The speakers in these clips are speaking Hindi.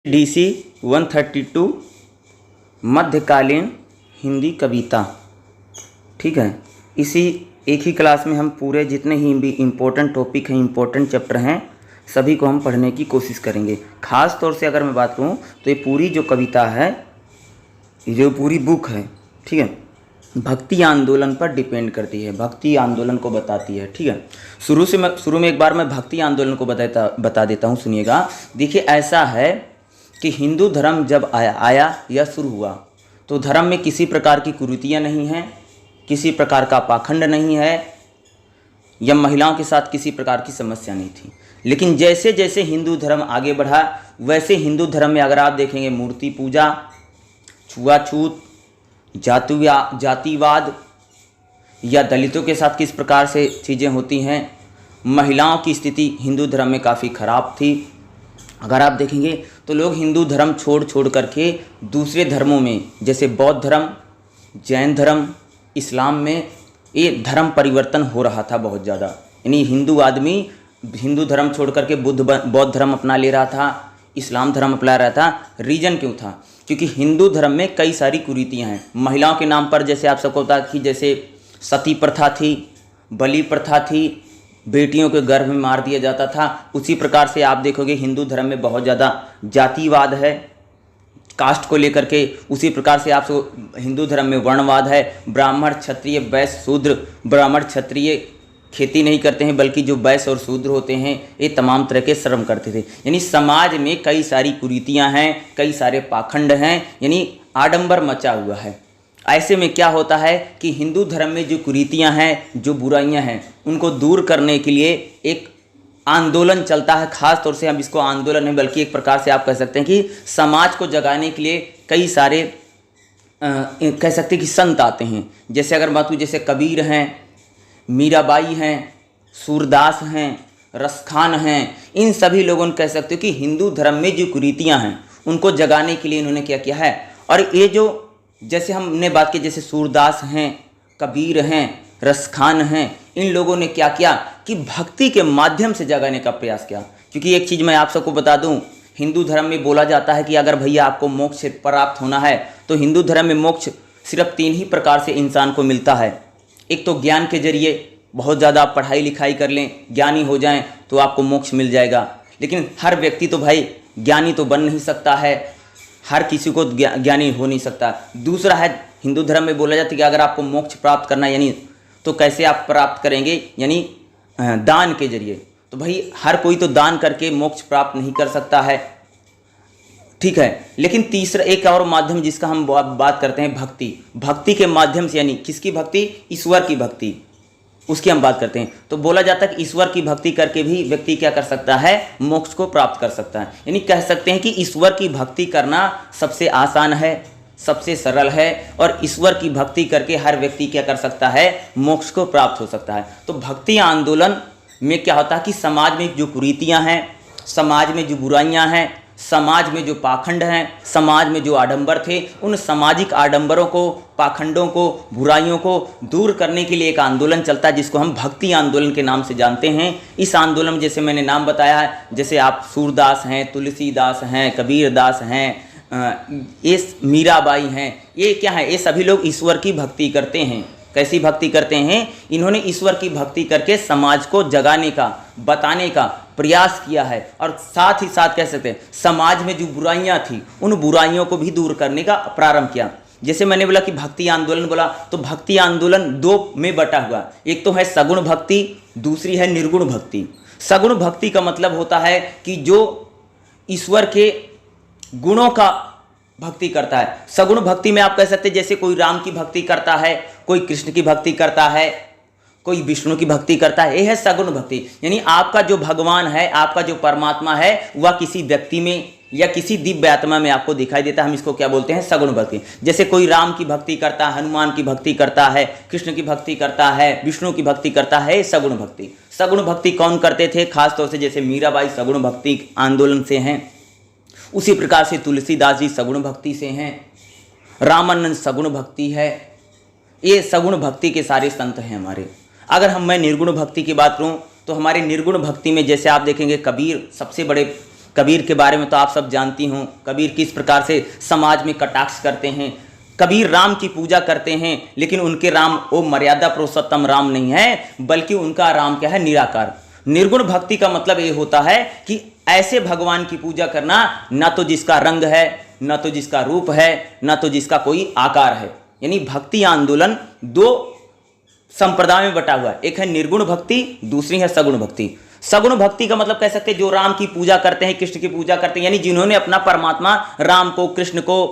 DC 132 मध्यकालीन हिंदी कविता। ठीक है, इसी एक ही क्लास में हम पूरे जितने ही भी इम्पोर्टेंट टॉपिक हैं, इम्पोर्टेंट चैप्टर हैं, सभी को हम पढ़ने की कोशिश करेंगे। ख़ास तौर से अगर मैं बात करूं तो ये पूरी जो कविता है, ये जो पूरी बुक है, ठीक है, भक्ति आंदोलन पर डिपेंड करती है, भक्ति आंदोलन को बताती है। ठीक है, शुरू में एक बार मैं भक्ति आंदोलन को बता देता हूँ, सुनिएगा। देखिए, ऐसा है कि हिंदू धर्म जब आया या शुरू हुआ तो धर्म में किसी प्रकार की कुरीतियाँ नहीं हैं, किसी प्रकार का पाखंड नहीं है, या महिलाओं के साथ किसी प्रकार की समस्या नहीं थी। लेकिन जैसे जैसे हिंदू धर्म आगे बढ़ा, वैसे हिंदू धर्म में अगर आप देखेंगे मूर्ति पूजा, छुआछूत, जातिवाद या दलितों के साथ किस प्रकार से चीज़ें होती हैं, महिलाओं की स्थिति हिंदू धर्म में काफ़ी ख़राब थी। अगर आप देखेंगे तो लोग हिंदू धर्म छोड़ करके दूसरे धर्मों में, जैसे बौद्ध धर्म, जैन धर्म, इस्लाम में ये धर्म परिवर्तन हो रहा था बहुत ज़्यादा। यानी हिंदू आदमी हिंदू धर्म छोड़ करके बौद्ध धर्म अपना ले रहा था, इस्लाम धर्म अपना रहा था। रीजन क्यों था? क्योंकि हिंदू धर्म में कई सारी कुरीतियाँ हैं। महिलाओं के नाम पर, जैसे आप सबको पता कि जैसे सती प्रथा थी, बलि प्रथा थी, बेटियों के गर्भ में मार दिया जाता था। उसी प्रकार से आप देखोगे हिंदू धर्म में बहुत ज़्यादा जातिवाद है, कास्ट को लेकर के। उसी प्रकार से आप हिंदू धर्म में वर्णवाद है, ब्राह्मण, क्षत्रिय, वैश्य, शूद्र। ब्राह्मण क्षत्रिय खेती नहीं करते हैं, बल्कि जो वैश्य और शूद्र होते हैं ये तमाम तरह के श्रम करते थे। यानी समाज में कई सारी कुरीतियाँ हैं, कई सारे पाखंड हैं, यानी आडंबर मचा हुआ है। ऐसे में क्या होता है कि हिंदू धर्म में जो कुरीतियाँ हैं, जो बुराइयाँ हैं, उनको दूर करने के लिए एक आंदोलन चलता है। ख़ास तौर से हम इसको आंदोलन नहीं, बल्कि एक प्रकार से आप कह सकते हैं कि समाज को जगाने के लिए कई सारे कह सकते हैं कि संत आते हैं। जैसे अगर बात करूँ, जैसे कबीर हैं, मीराबाई हैं, सूरदास हैं, रसखान हैं, इन सभी लोगों ने कह सकते हो कि हिंदू धर्म में जो कुरीतियाँ हैं उनको जगाने के लिए इन्होंने क्या किया है। और ये जो जैसे हमने बात की, जैसे सूरदास हैं, कबीर हैं, रसखान हैं, इन लोगों ने क्या किया कि भक्ति के माध्यम से जगाने का प्रयास किया। क्योंकि एक चीज़ मैं आप सबको बता दूं, हिंदू धर्म में बोला जाता है कि अगर भैया आपको मोक्ष प्राप्त होना है तो हिंदू धर्म में मोक्ष सिर्फ 3 ही प्रकार से इंसान को मिलता है। एक तो ज्ञान के जरिए, बहुत ज़्यादा आप पढ़ाई लिखाई कर लें, ज्ञानी हो जाएं तो आपको मोक्ष मिल जाएगा। लेकिन हर व्यक्ति तो भाई ज्ञानी तो बन नहीं सकता है, हर किसी को ज्ञानी हो नहीं सकता। दूसरा है, हिंदू धर्म में बोला जाता है कि अगर आपको मोक्ष प्राप्त करना, यानी तो कैसे आप प्राप्त करेंगे, यानी दान के जरिए। तो भाई हर कोई तो दान करके मोक्ष प्राप्त नहीं कर सकता है, ठीक है। लेकिन तीसरा एक और माध्यम जिसका हम बात करते हैं, भक्ति। भक्ति के माध्यम से, यानी किसकी भक्ति? ईश्वर की भक्ति, उसकी हम बात करते हैं। तो बोला जाता है कि ईश्वर की भक्ति करके भी व्यक्ति क्या कर सकता है? मोक्ष को प्राप्त कर सकता है। यानी कह सकते हैं कि ईश्वर की भक्ति करना सबसे आसान है, सबसे सरल है, और ईश्वर की भक्ति करके हर व्यक्ति क्या कर सकता है? मोक्ष को प्राप्त हो सकता है। तो भक्ति आंदोलन में क्या होता है कि समाज में जो कुरीतियाँ हैं, समाज में जो बुराइयाँ हैं, समाज में जो पाखंड हैं, समाज में जो आडंबर थे, उन सामाजिक आडंबरों को, पाखंडों को, बुराइयों को दूर करने के लिए एक आंदोलन चलता है, जिसको हम भक्ति आंदोलन के नाम से जानते हैं। इस आंदोलन में जैसे मैंने नाम बताया है, जैसे आप सूरदास हैं, तुलसीदास हैं, कबीरदास हैं, ये मीराबाई हैं, ये क्या है? ये सभी लोग ईश्वर की भक्ति करते हैं। कैसी भक्ति करते हैं? इन्होंने ईश्वर की भक्ति करके समाज को जगाने का, बताने का प्रयास किया है। और साथ ही साथ कह सकते हैं समाज में जो बुराइयां थी, उन बुराइयों को भी दूर करने का प्रारंभ किया। जैसे मैंने बोला कि भक्ति आंदोलन बोला, तो भक्ति आंदोलन 2 में बटा हुआ। एक तो है सगुण भक्ति, दूसरी है निर्गुण भक्ति। सगुण भक्ति का मतलब होता है कि जो ईश्वर के गुणों का भक्ति करता है। सगुण भक्ति में आप कह सकते हैं जैसे कोई राम की भक्ति करता है, कोई कृष्ण की भक्ति करता है, कोई विष्णु की भक्ति करता है, यह है सगुण भक्ति। यानी आपका जो भगवान है, आपका जो परमात्मा है, वह किसी व्यक्ति में या किसी दिव्य आत्मा में आपको दिखाई देता है। हम इसको क्या बोलते हैं? सगुण भक्ति। जैसे कोई राम की भक्ति करता है, हनुमान की भक्ति करता है, कृष्ण की भक्ति करता है, विष्णु की भक्ति करता है, सगुण भक्ति। सगुण भक्ति कौन करते थे? खासतौर से जैसे मीराबाई सगुण भक्ति आंदोलन से हैं, उसी प्रकार से तुलसीदास जी सगुण भक्ति से हैं, रामानंद सगुण भक्ति है। ये सगुण भक्ति के सारे संत हैं हमारे। अगर मैं निर्गुण भक्ति की बात करूं तो हमारे निर्गुण भक्ति में जैसे आप देखेंगे कबीर सबसे बड़े कबीर के बारे में तो आप सब जानती हो, कबीर किस प्रकार से समाज में कटाक्ष करते हैं। कबीर राम की पूजा करते हैं, लेकिन उनके राम वो मर्यादा पुरुषोत्तम राम नहीं है, बल्कि उनका राम क्या है, निराकार। निर्गुण भक्ति का मतलब ये होता है कि ऐसे भगवान की पूजा करना ना तो जिसका रंग है, ना तो जिसका रूप है, ना तो जिसका कोई आकार है। यानी भक्ति आंदोलन दो संप्रदाय में बटा हुआ है, एक है निर्गुण भक्ति, दूसरी है सगुण भक्ति। सगुण भक्ति का मतलब कह सकते हैं जो राम की पूजा करते हैं, कृष्ण की पूजा करते हैं, यानी जिन्होंने अपना परमात्मा राम को, कृष्ण को,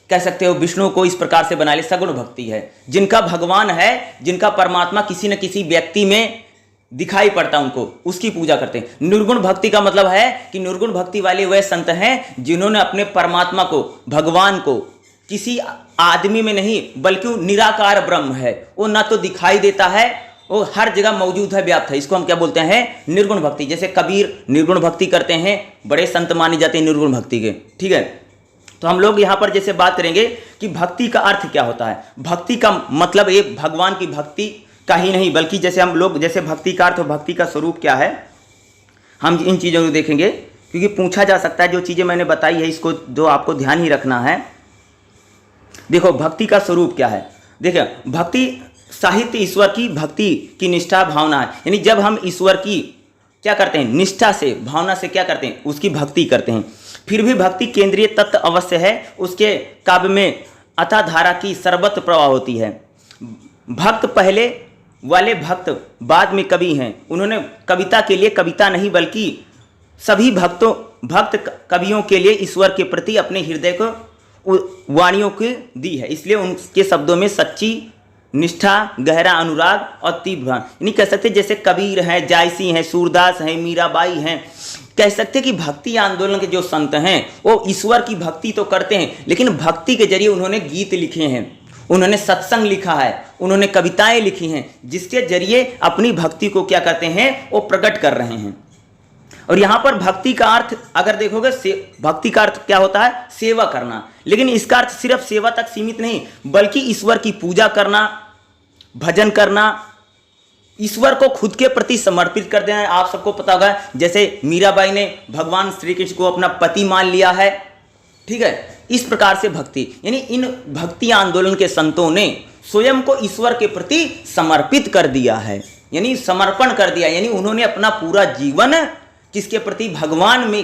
कह सकते हो विष्णु को इस प्रकार से बना लिया, सगुण भक्ति है। जिनका भगवान है, जिनका परमात्मा किसी न किसी व्यक्ति में दिखाई पड़ता उनको, उसकी पूजा करते हैं। निर्गुण भक्ति का मतलब है कि निर्गुण भक्ति वाले वह संत हैं जिन्होंने अपने परमात्मा को, भगवान को किसी आदमी में नहीं, बल्कि वो निराकार ब्रह्म है, वो ना तो दिखाई देता है, वो हर जगह मौजूद है, व्याप्त है। इसको हम क्या बोलते हैं, निर्गुण भक्ति। जैसे कबीर निर्गुण भक्ति करते हैं, बड़े संत माने जाते हैं निर्गुण भक्ति के। ठीक है, तो हम लोग यहां पर जैसे बात करेंगे कि भक्ति का अर्थ क्या होता है। भक्ति का मतलब ये भगवान की भक्ति का ही नहीं, बल्कि जैसे हम लोग जैसे भक्ति का अर्थ, भक्ति का स्वरूप क्या है, हम इन चीज़ों को देखेंगे, क्योंकि पूछा जा सकता है। जो चीज़ें मैंने बताई है इसको जो आपको ध्यान ही रखना है। देखो भक्ति का स्वरूप क्या है। देखिए भक्ति साहित्य ईश्वर की भक्ति की निष्ठा भावना है। यानी जब हम ईश्वर की क्या करते हैं, निष्ठा से, भावना से क्या करते हैं, उसकी भक्ति करते हैं। फिर भी भक्ति केंद्रीय तत्व अवश्य है, उसके काव्य में अथाह धारा की सर्वत्र प्रवाह होती है। भक्त पहले वाले भक्त बाद में कवि हैं। उन्होंने कविता के लिए कविता नहीं, बल्कि सभी भक्त कवियों के लिए ईश्वर के प्रति अपने हृदय को वाणियों की दी है। इसलिए उनके शब्दों में सच्ची निष्ठा, गहरा अनुराग और तीव्र, यानी कह सकते जैसे कबीर हैं, जायसी हैं, सूरदास हैं, मीराबाई हैं, कह सकते कि भक्ति आंदोलन के जो संत हैं वो ईश्वर की भक्ति तो करते हैं, लेकिन भक्ति के जरिए उन्होंने गीत लिखे हैं, उन्होंने सत्संग लिखा है, उन्होंने कविताएं लिखी हैं, जिसके जरिए अपनी भक्ति को क्या करते हैं, वो प्रकट कर रहे हैं। और यहाँ पर भक्ति का अर्थ अगर देखोगे, भक्ति का अर्थ क्या होता है, सेवा करना। लेकिन इसका अर्थ सिर्फ सेवा तक सीमित नहीं, बल्कि ईश्वर की पूजा करना, भजन करना, ईश्वर को खुद के प्रति समर्पित कर देना। आप सबको पता होगा जैसे मीराबाई ने भगवान श्री कृष्ण को अपना पति मान लिया है। ठीक है, इस प्रकार से भक्ति, यानी इन भक्ति आंदोलन के संतों ने स्वयं को ईश्वर के प्रति समर्पित कर दिया है, यानी समर्पण कर दिया। यानी उन्होंने अपना पूरा जीवन किसके प्रति, भगवान में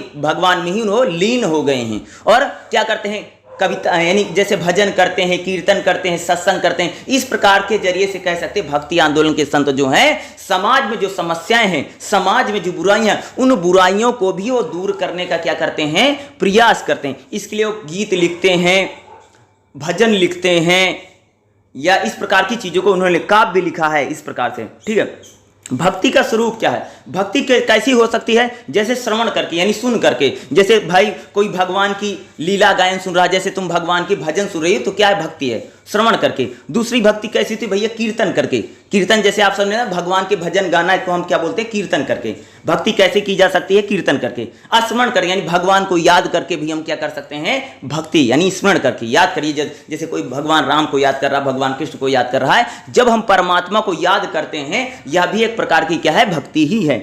ही उन्होंने लीन हो गए हैं। और क्या करते हैं, कविता, यानी जैसे भजन करते हैं, कीर्तन करते हैं, सत्संग करते हैं। इस प्रकार के जरिए से कह सकते हैं भक्ति आंदोलन के संत जो हैं, समाज में जो समस्याएं हैं, समाज में जो बुराइयां, उन बुराइयों को भी वो दूर करने का क्या करते हैं, प्रयास करते हैं। इसके लिए वो गीत लिखते हैं, भजन लिखते हैं, या इस प्रकार की चीजों को उन्होंने काव्य लिखा है इस प्रकार से। ठीक है, भक्ति का स्वरूप क्या है, भक्ति कैसी हो सकती है, जैसे श्रवण करके, यानी सुन करके। जैसे भाई कोई भगवान की लीला गायन सुन रहा है, जैसे तुम भगवान की भजन सुन रही हो, तो क्या है, भक्ति है, श्रवण करके। दूसरी भक्ति कैसी थी भैया, कीर्तन करके। कीर्तन जैसे आप सबने ना भगवान के भजन गाना को हम क्या बोलते हैं, कीर्तन करके। भक्ति कैसे की जा सकती है, कीर्तन करके। स्मरण करके, यानी भगवान को याद करके भी हम क्या कर सकते हैं, भक्ति, यानी स्मरण करके। याद करिए, जैसे कोई भगवान राम को याद कर रहा, भगवान कृष्ण को याद कर रहा है, जब हम परमात्मा को याद करते हैं, यह भी एक प्रकार की क्या है, भक्ति ही है।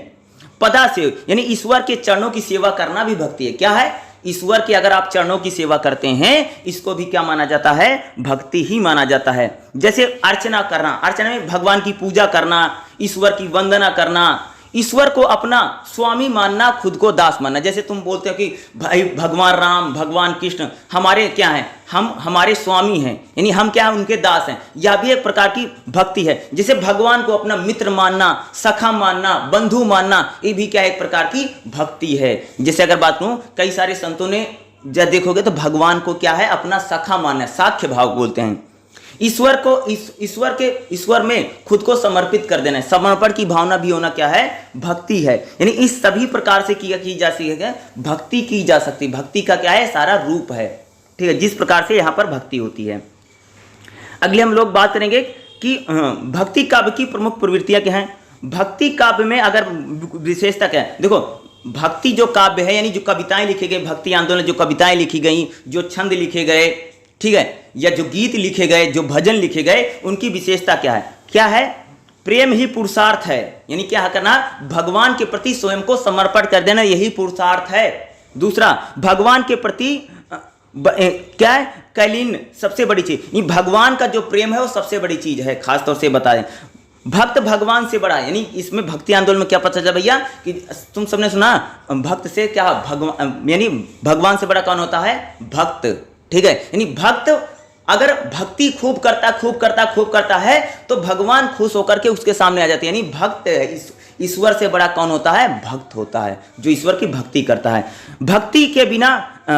पदा से, यानी ईश्वर के चरणों की सेवा करना भी भक्ति है। क्या है, ईश्वर की अगर आप चरणों की सेवा करते हैं, इसको भी क्या माना जाता है, भक्ति ही माना जाता है। जैसे अर्चना करना, अर्चना में भगवान की पूजा करना, ईश्वर की वंदना करना, ईश्वर को अपना स्वामी मानना, खुद को दास मानना। जैसे तुम बोलते हो कि भाई भगवान राम, भगवान कृष्ण हमारे क्या हैं, हम हमारे स्वामी हैं, यानी हम क्या है, उनके दास हैं। यह भी एक प्रकार की भक्ति है। जैसे भगवान को अपना मित्र मानना, सखा मानना, बंधु मानना, ये भी क्या एक प्रकार की भक्ति है। जैसे अगर बात करूं, कई सारे संतों ने जब देखोगे तो भगवान को क्या है, अपना सखा मानना, साख्य भाव बोलते हैं। ईश्वर को ईश्वर में खुद को समर्पित कर देना है, समर्पण की भावना भी होना क्या है, भक्ति है। यानी इस सभी प्रकार से की जा सकती है, भक्ति की जा सकती। भक्ति का क्या है, सारा रूप है। ठीक है, जिस प्रकार से यहाँ पर भक्ति होती है। अगले हम लोग बात करेंगे कि भक्ति काव्य की प्रमुख प्रवृत्तियां क्या हैं। भक्ति काव्य में अगर विशेषता क्या है, देखो भक्ति जो काव्य है, यानी जो कविताएं लिखी गई, भक्ति आंदोलन जो कविताएं लिखी गई, जो छंद लिखे गए, ठीक है, या जो गीत लिखे गए, जो भजन लिखे गए, उनकी विशेषता क्या है, क्या है, प्रेम ही पुरुषार्थ है। यानी क्या करना, भगवान के प्रति स्वयं को समर्पण कर देना, यही पुरुषार्थ है। दूसरा, भगवान के प्रति क्या है, कैलीन सबसे बड़ी चीज, ये भगवान का जो प्रेम है वो सबसे बड़ी चीज है। खासतौर से बता दें, भक्त भगवान से बड़ा, यानी इसमें भक्ति आंदोलन में क्या पता चला भैया कि तुम सबने सुना भक्त से क्या भगवान, यानी भगवान से बड़ा कौन होता है, भक्त। ठीक है, यानी भक्त अगर भक्ति खूब करता है तो भगवान खुश होकर के उसके सामने आ जाते हैं। यानी भक्त है, ईश्वर से बड़ा कौन होता है, भक्त होता है, जो ईश्वर की भक्ति करता है। भक्ति के बिना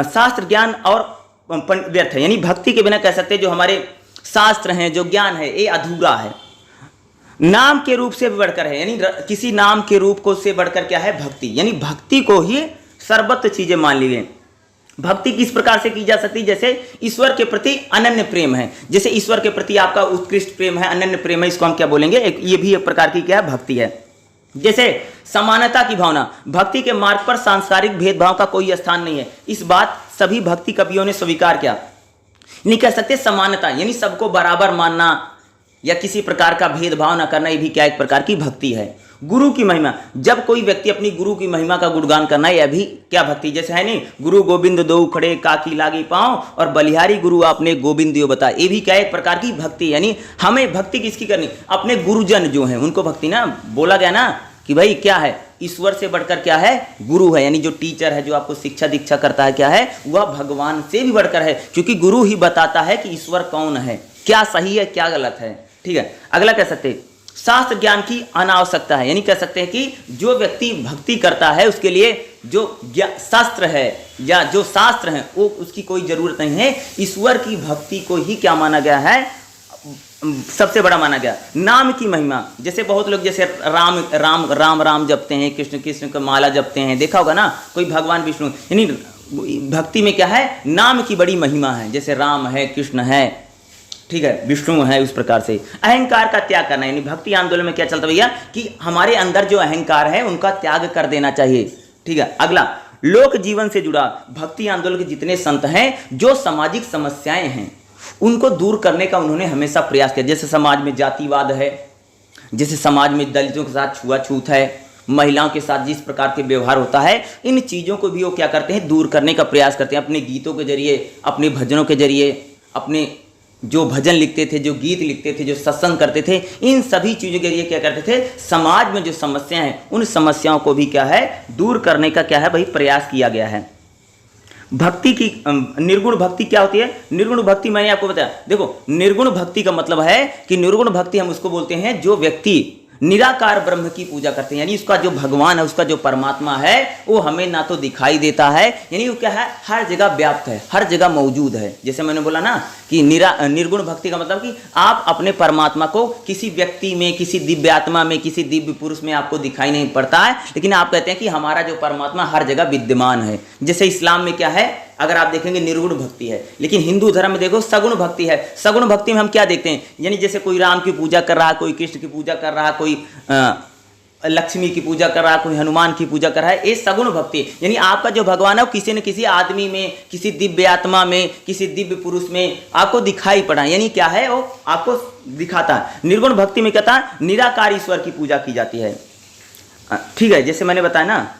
शास्त्र ज्ञान और व्यर्थ है, यानी भक्ति के बिना कह सकते हैं जो हमारे शास्त्र हैं, जो ज्ञान है, ये अधूरा है। नाम के रूप से बढ़कर है, यानी किसी नाम के रूप को से बढ़कर क्या है, भक्ति। यानी भक्ति को ही सर्वत्र चीजें मान ली गई। भक्ति किस प्रकार से की जा सकती है, जैसे ईश्वर के प्रति अनन्य प्रेम है, जैसे ईश्वर के प्रति आपका उत्कृष्ट प्रेम है, अनन्य प्रेम है, इसको हम क्या बोलेंगे, ये भी एक प्रकार की क्या है, भक्ति है। जैसे समानता की भावना, भक्ति के मार्ग पर सांसारिक भेदभाव का कोई स्थान नहीं है, इस बात सभी भक्ति कवियों ने स्वीकार किया। नहीं कह सकते समानता, यानी सबको बराबर मानना या किसी प्रकार का भेदभाव ना करना, ये भी क्या एक प्रकार की भक्ति है। गुरु की महिमा, जब कोई व्यक्ति अपनी गुरु की महिमा का गुणगान करना, यह भी क्या भक्ति, जैसे है नहीं, गुरु गोविंद दो खड़े काकी लागी पांव और बलिहारी गुरु आपने गोविंद दियो बता, ये भी क्या एक प्रकार की भक्ति। यानी हमें भक्ति किसकी करनी, अपने गुरुजन जो हैं उनको भक्ति ना, बोला गया ना कि भाई क्या है, ईश्वर से बढ़कर क्या है, गुरु है, यानी जो टीचर है, जो आपको शिक्षा दीक्षा करता है, क्या है, वह भगवान से भी बढ़कर है, क्योंकि गुरु ही बताता है कि ईश्वर कौन है, क्या सही है क्या गलत है। ठीक है, अगला कह सकते हैं शास्त्र ज्ञान की अनावश्यकता है, यानी कह सकते हैं कि जो व्यक्ति भक्ति करता है उसके लिए जो शास्त्र है या जो शास्त्र है वो उसकी कोई जरूरत नहीं है। ईश्वर की भक्ति को ही क्या माना गया है, सबसे बड़ा माना गया। नाम की महिमा, जैसे बहुत लोग जैसे राम राम राम राम जपते हैं, कृष्ण कृष्ण का माला जपते हैं, देखा होगा ना, कोई भगवान विष्णु, यानी भक्ति में क्या है, नाम की बड़ी महिमा है, जैसे राम है, कृष्ण है, ठीक है, विष्णु है, उस प्रकार से। अहंकार का त्याग करना, यानी भक्ति आंदोलन में क्या चलता भैया कि हमारे अंदर जो अहंकार है उनका त्याग कर देना चाहिए। ठीक है, अगला लोक जीवन से जुड़ा, भक्ति आंदोलन के जितने संत हैं, जो सामाजिक समस्याएं हैं उनको दूर करने का उन्होंने हमेशा प्रयास किया। जैसे समाज में जातिवाद है, जैसे समाज में दलितों के साथ छुआछूत है, महिलाओं के साथ जिस प्रकार के व्यवहार होता है, इन चीज़ों को भी वो क्या करते हैं, दूर करने का प्रयास करते हैं, अपने गीतों के जरिए, अपने भजनों के जरिए, अपने जो भजन लिखते थे, जो गीत लिखते थे, जो सत्संग करते थे, इन सभी चीज़ों के लिए क्या करते थे, समाज में जो समस्याएं हैं उन समस्याओं को भी क्या है, दूर करने का क्या है भाई प्रयास किया गया है। भक्ति की निर्गुण भक्ति क्या होती है, निर्गुण भक्ति मैंने आपको बताया। देखो, निर्गुण भक्ति का मतलब है कि निर्गुण भक्ति हम उसको बोलते हैं जो व्यक्ति निराकार ब्रह्म की पूजा करते हैं, यानी उसका जो भगवान है, उसका जो परमात्मा है वो हमें ना तो दिखाई देता है, यानी वो क्या है, हर जगह व्याप्त है, हर जगह मौजूद है। जैसे मैंने बोला ना कि निर्गुण भक्ति का मतलब कि आप अपने परमात्मा को किसी व्यक्ति में, किसी दिव्य आत्मा में, किसी दिव्य पुरुष में आपको दिखाई नहीं पड़ता है, लेकिन आप कहते हैं कि हमारा जो परमात्मा हर जगह विद्यमान है। जैसे इस्लाम में क्या है, अगर आप देखेंगे निर्गुण भक्ति है, लेकिन हिंदू धर्म में देखो सगुण भक्ति है। सगुण भक्ति में हम क्या देखते हैं, यानी जैसे कोई राम की पूजा कर रहा है, कोई कृष्ण की पूजा कर रहा है, कोई लक्ष्मी की पूजा कर रहा है, कोई हनुमान की पूजा कर रहा है, ये सगुण भक्ति है। यानी आपका जो भगवान है वो किसी न किसी आदमी में, किसी दिव्य आत्मा में, किसी दिव्य पुरुष में आपको दिखाई पड़ा, यानी क्या है, वो आपको दिखाता है। निर्गुण भक्ति में कहता है निराकार ईश्वर की पूजा की जाती है। ठीक है, जैसे मैंने बताया ना,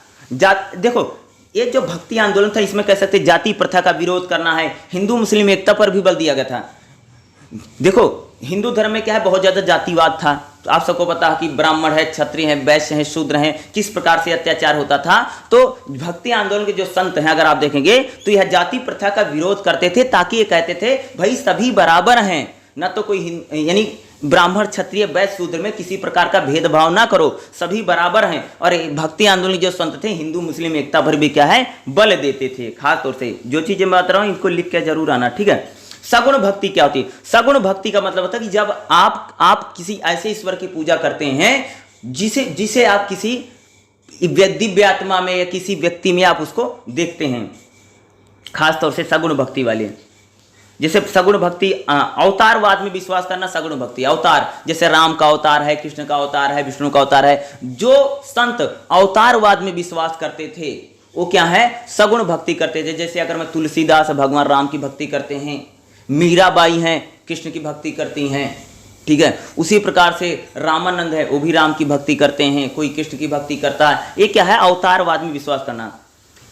देखो ये जो भक्ति आंदोलन था इसमें कह सकते जाति प्रथा का विरोध करना है, हिंदू मुस्लिम एकता पर भी बल दिया गया था। देखो हिंदू धर्म में क्या है, बहुत ज्यादा जातिवाद था, तो आप सबको पता है कि ब्राह्मण है, क्षत्रिय है, वैश्य है, शूद्र है, किस प्रकार से अत्याचार होता था। तो भक्ति आंदोलन के जो संत हैं अगर आप देखेंगे तो यह जाति प्रथा का विरोध करते थे, ताकि ये कहते थे भाई सभी बराबर हैं, ना तो कोई यानी ब्राह्मण क्षत्रिय वैश्य शूद्र में किसी प्रकार का भेदभाव ना करो, सभी बराबर हैं। और भक्ति आंदोलन जो संत थे हिंदू मुस्लिम एकता पर भी क्या है, बल देते थे। खास तौर से जो चीजें मैं बता रहा हूँ इनको लिख के जरूर आना, ठीक है। सगुण भक्ति क्या होती है, सगुण भक्ति का मतलब होता है कि जब आप किसी ऐसे ईश्वर की पूजा करते हैं जिसे आप किसी दिव्य आत्मा में या किसी व्यक्ति में आप उसको देखते हैं, खास तौर से सगुण भक्ति वाले। जैसे सगुण भक्ति, अवतारवाद में विश्वास करना सगुण भक्ति। अवतार जैसे राम का अवतार है, कृष्ण का अवतार है, विष्णु का अवतार है। जो संत अवतारवाद में विश्वास करते थे वो क्या है, सगुण भक्ति करते थे। जैसे अगर मैं तुलसीदास भगवान राम की भक्ति करते हैं, मीराबाई हैं कृष्ण की भक्ति करती हैं, ठीक है। उसी प्रकार से रामानंद है वो भी राम की भक्ति करते हैं, कोई कृष्ण की भक्ति करता है। ये क्या है, अवतारवाद में विश्वास करना।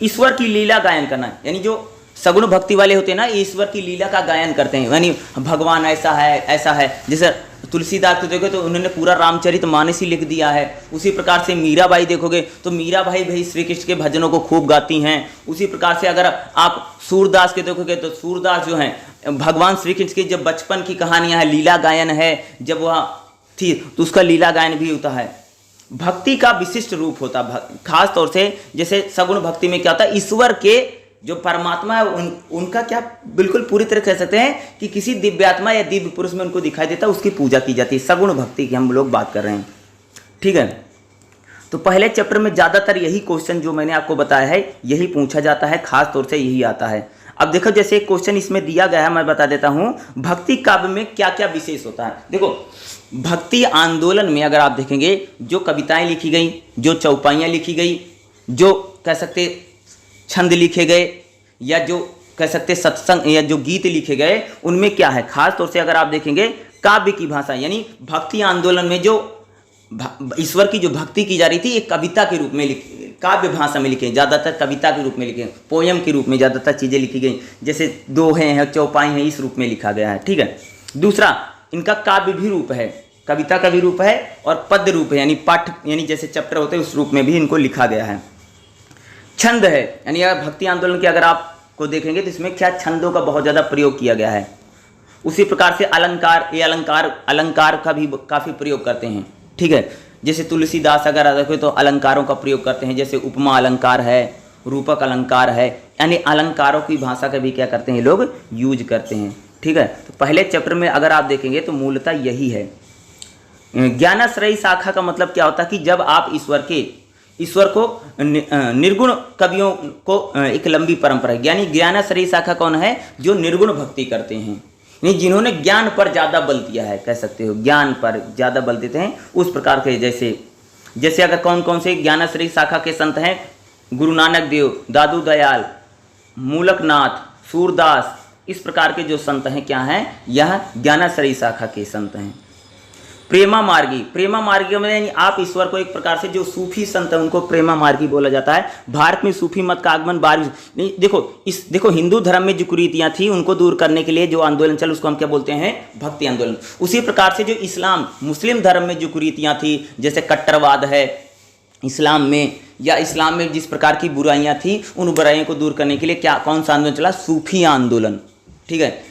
ईश्वर की लीला गायन करना, यानी जो सगुण भक्ति वाले होते हैं ना, ईश्वर की लीला का गायन करते हैं, यानी भगवान ऐसा है ऐसा है। जैसे तुलसीदास को देखो तो उन्होंने पूरा रामचरितमानस ही लिख दिया है। उसी प्रकार से मीराबाई देखोगे तो मीराबाई भी श्री कृष्ण के भजनों को खूब गाती हैं। उसी प्रकार से अगर आप सूरदास के देखोगे तो सूरदास जो हैं भगवान श्री कृष्ण की जब बचपन की कहानियां हैं, लीला गायन है, जब वह थी तो उसका लीला गायन भी होता है। भक्ति का विशिष्ट रूप होता है, खास तौर से जैसे सगुण भक्ति में क्या होता है, ईश्वर के जो परमात्मा है उनका क्या बिल्कुल पूरी तरह कह सकते हैं कि किसी दिव्यात्मा या दिव्य पुरुष में उनको दिखाई देता है, उसकी पूजा की जाती है। सगुण भक्ति की हम लोग बात कर रहे हैं, ठीक है। तो पहले चैप्टर में ज़्यादातर यही क्वेश्चन जो मैंने आपको बताया है यही पूछा जाता है, खास तौर से यही आता है। अब देखो जैसे एक क्वेश्चन इसमें दिया गया है, मैं बता देता हूँ, भक्ति काव्य में क्या क्या विशेष होता है। देखो भक्ति आंदोलन में अगर आप देखेंगे जो कविताएं लिखी गई, जो चौपाइयाँ लिखी गई, जो कह सकते छंद लिखे गए, या जो कह सकते सत्संग या जो गीत लिखे गए, उनमें क्या है, खास तौर से अगर आप देखेंगे काव्य की भाषा, यानी भक्ति आंदोलन में जो ईश्वर की जो भक्ति की जा रही थी एक कविता के रूप में काव्य भाषा में लिखे, ज़्यादातर कविता के रूप में लिखे, पोयम के रूप में ज़्यादातर चीज़ें लिखी गई, जैसे दोहे हैं, चौपाई हैं, इस रूप में लिखा गया है, ठीक है। दूसरा, इनका काव्य भी रूप है, कविता का भी रूप है और पद्य रूप है, यानी पाठ, यानी जैसे चैप्टर होते हैं उस रूप में भी इनको लिखा गया है। छंद है, यानी अगर भक्ति आंदोलन की अगर आपको देखेंगे तो इसमें क्या छंदों का बहुत ज़्यादा प्रयोग किया गया है। उसी प्रकार से अलंकार, ये अलंकार का भी काफ़ी प्रयोग करते हैं, ठीक है। जैसे तुलसीदास अगर देखें तो अलंकारों का प्रयोग करते हैं, जैसे उपमा अलंकार है, रूपक अलंकार है, यानी अलंकारों की भाषा का भी क्या करते हैं लोग यूज करते हैं, ठीक है। तो पहले चैप्टर में अगर आप देखेंगे तो मूलतः यही है। ज्ञानाश्रयी शाखा का मतलब क्या होता है कि जब आप ईश्वर को निर्गुण कवियों को एक लंबी परंपरा है, यानी ज्ञानाश्रयी शाखा कौन है, जो निर्गुण भक्ति करते हैं, यानी जिन्होंने ज्ञान पर ज़्यादा बल दिया है, कह सकते हो ज्ञान पर ज़्यादा बल देते हैं, उस प्रकार के जैसे अगर कौन कौन से ज्ञानाश्रयी शाखा के संत हैं, गुरु नानक देव, दादू दयाल, मूलकनाथ, सूरदास, इस प्रकार के जो संत हैं क्या हैं, यह ज्ञानाश्रयी शाखा के संत हैं। प्रेमा मार्गी में यानी आप ईश्वर को एक प्रकार से जो सूफी संत है उनको प्रेमा मार्गी बोला जाता है। भारत में सूफी मत का आगमन 12वीं, देखो हिंदू धर्म में जो कुरीतियाँ थी उनको दूर करने के लिए जो आंदोलन चला उसको हम क्या बोलते हैं, भक्ति आंदोलन। उसी प्रकार से जो इस्लाम मुस्लिम धर्म में जो कुरीतियाँ थी, जैसे कट्टरवाद है इस्लाम में, या इस्लाम में जिस प्रकार की बुराइयाँ थी उन बुराइयों को दूर करने के लिए कौन सा आंदोलन चला, सूफी आंदोलन, ठीक है।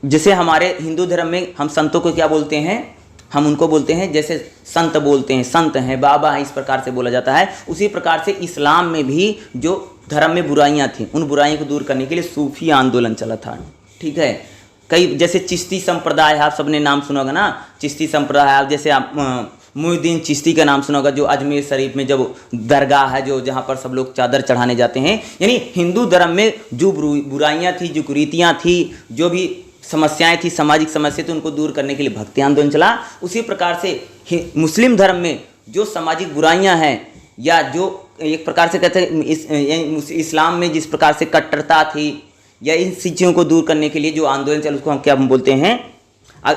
जैसे हमारे हिंदू धर्म में हम संतों को क्या बोलते हैं, हम उनको बोलते हैं जैसे संत बोलते हैं, संत हैं, बाबा हैं, इस प्रकार से बोला जाता है। उसी प्रकार से इस्लाम में भी जो धर्म में बुराइयां थी उन बुराइयों को दूर करने के लिए सूफी आंदोलन चला था, ठीक है। कई जैसे चिश्ती संप्रदाय, आप सबने नाम सुना होगा ना, चिश्ती संप्रदाय, जैसे आप मुहिउद्दीन चिश्ती का नाम सुना होगा, जो अजमेर शरीफ में जब दरगाह है जो जहाँ पर सब लोग चादर चढ़ाने जाते हैं। यानी हिंदू धर्म में जो बुराइयाँ थी, जो कुरीतियाँ थी, जो भी समस्याएं थी, सामाजिक समस्या थी, उनको दूर करने के लिए भक्ति आंदोलन चला। उसी प्रकार से मुस्लिम धर्म में जो सामाजिक बुराइयां हैं, या जो एक प्रकार से कहते हैं इस्लाम में जिस प्रकार से कट्टरता थी, या इन चीज़ों को दूर करने के लिए जो आंदोलन चला उसको हम क्या बोलते हैं,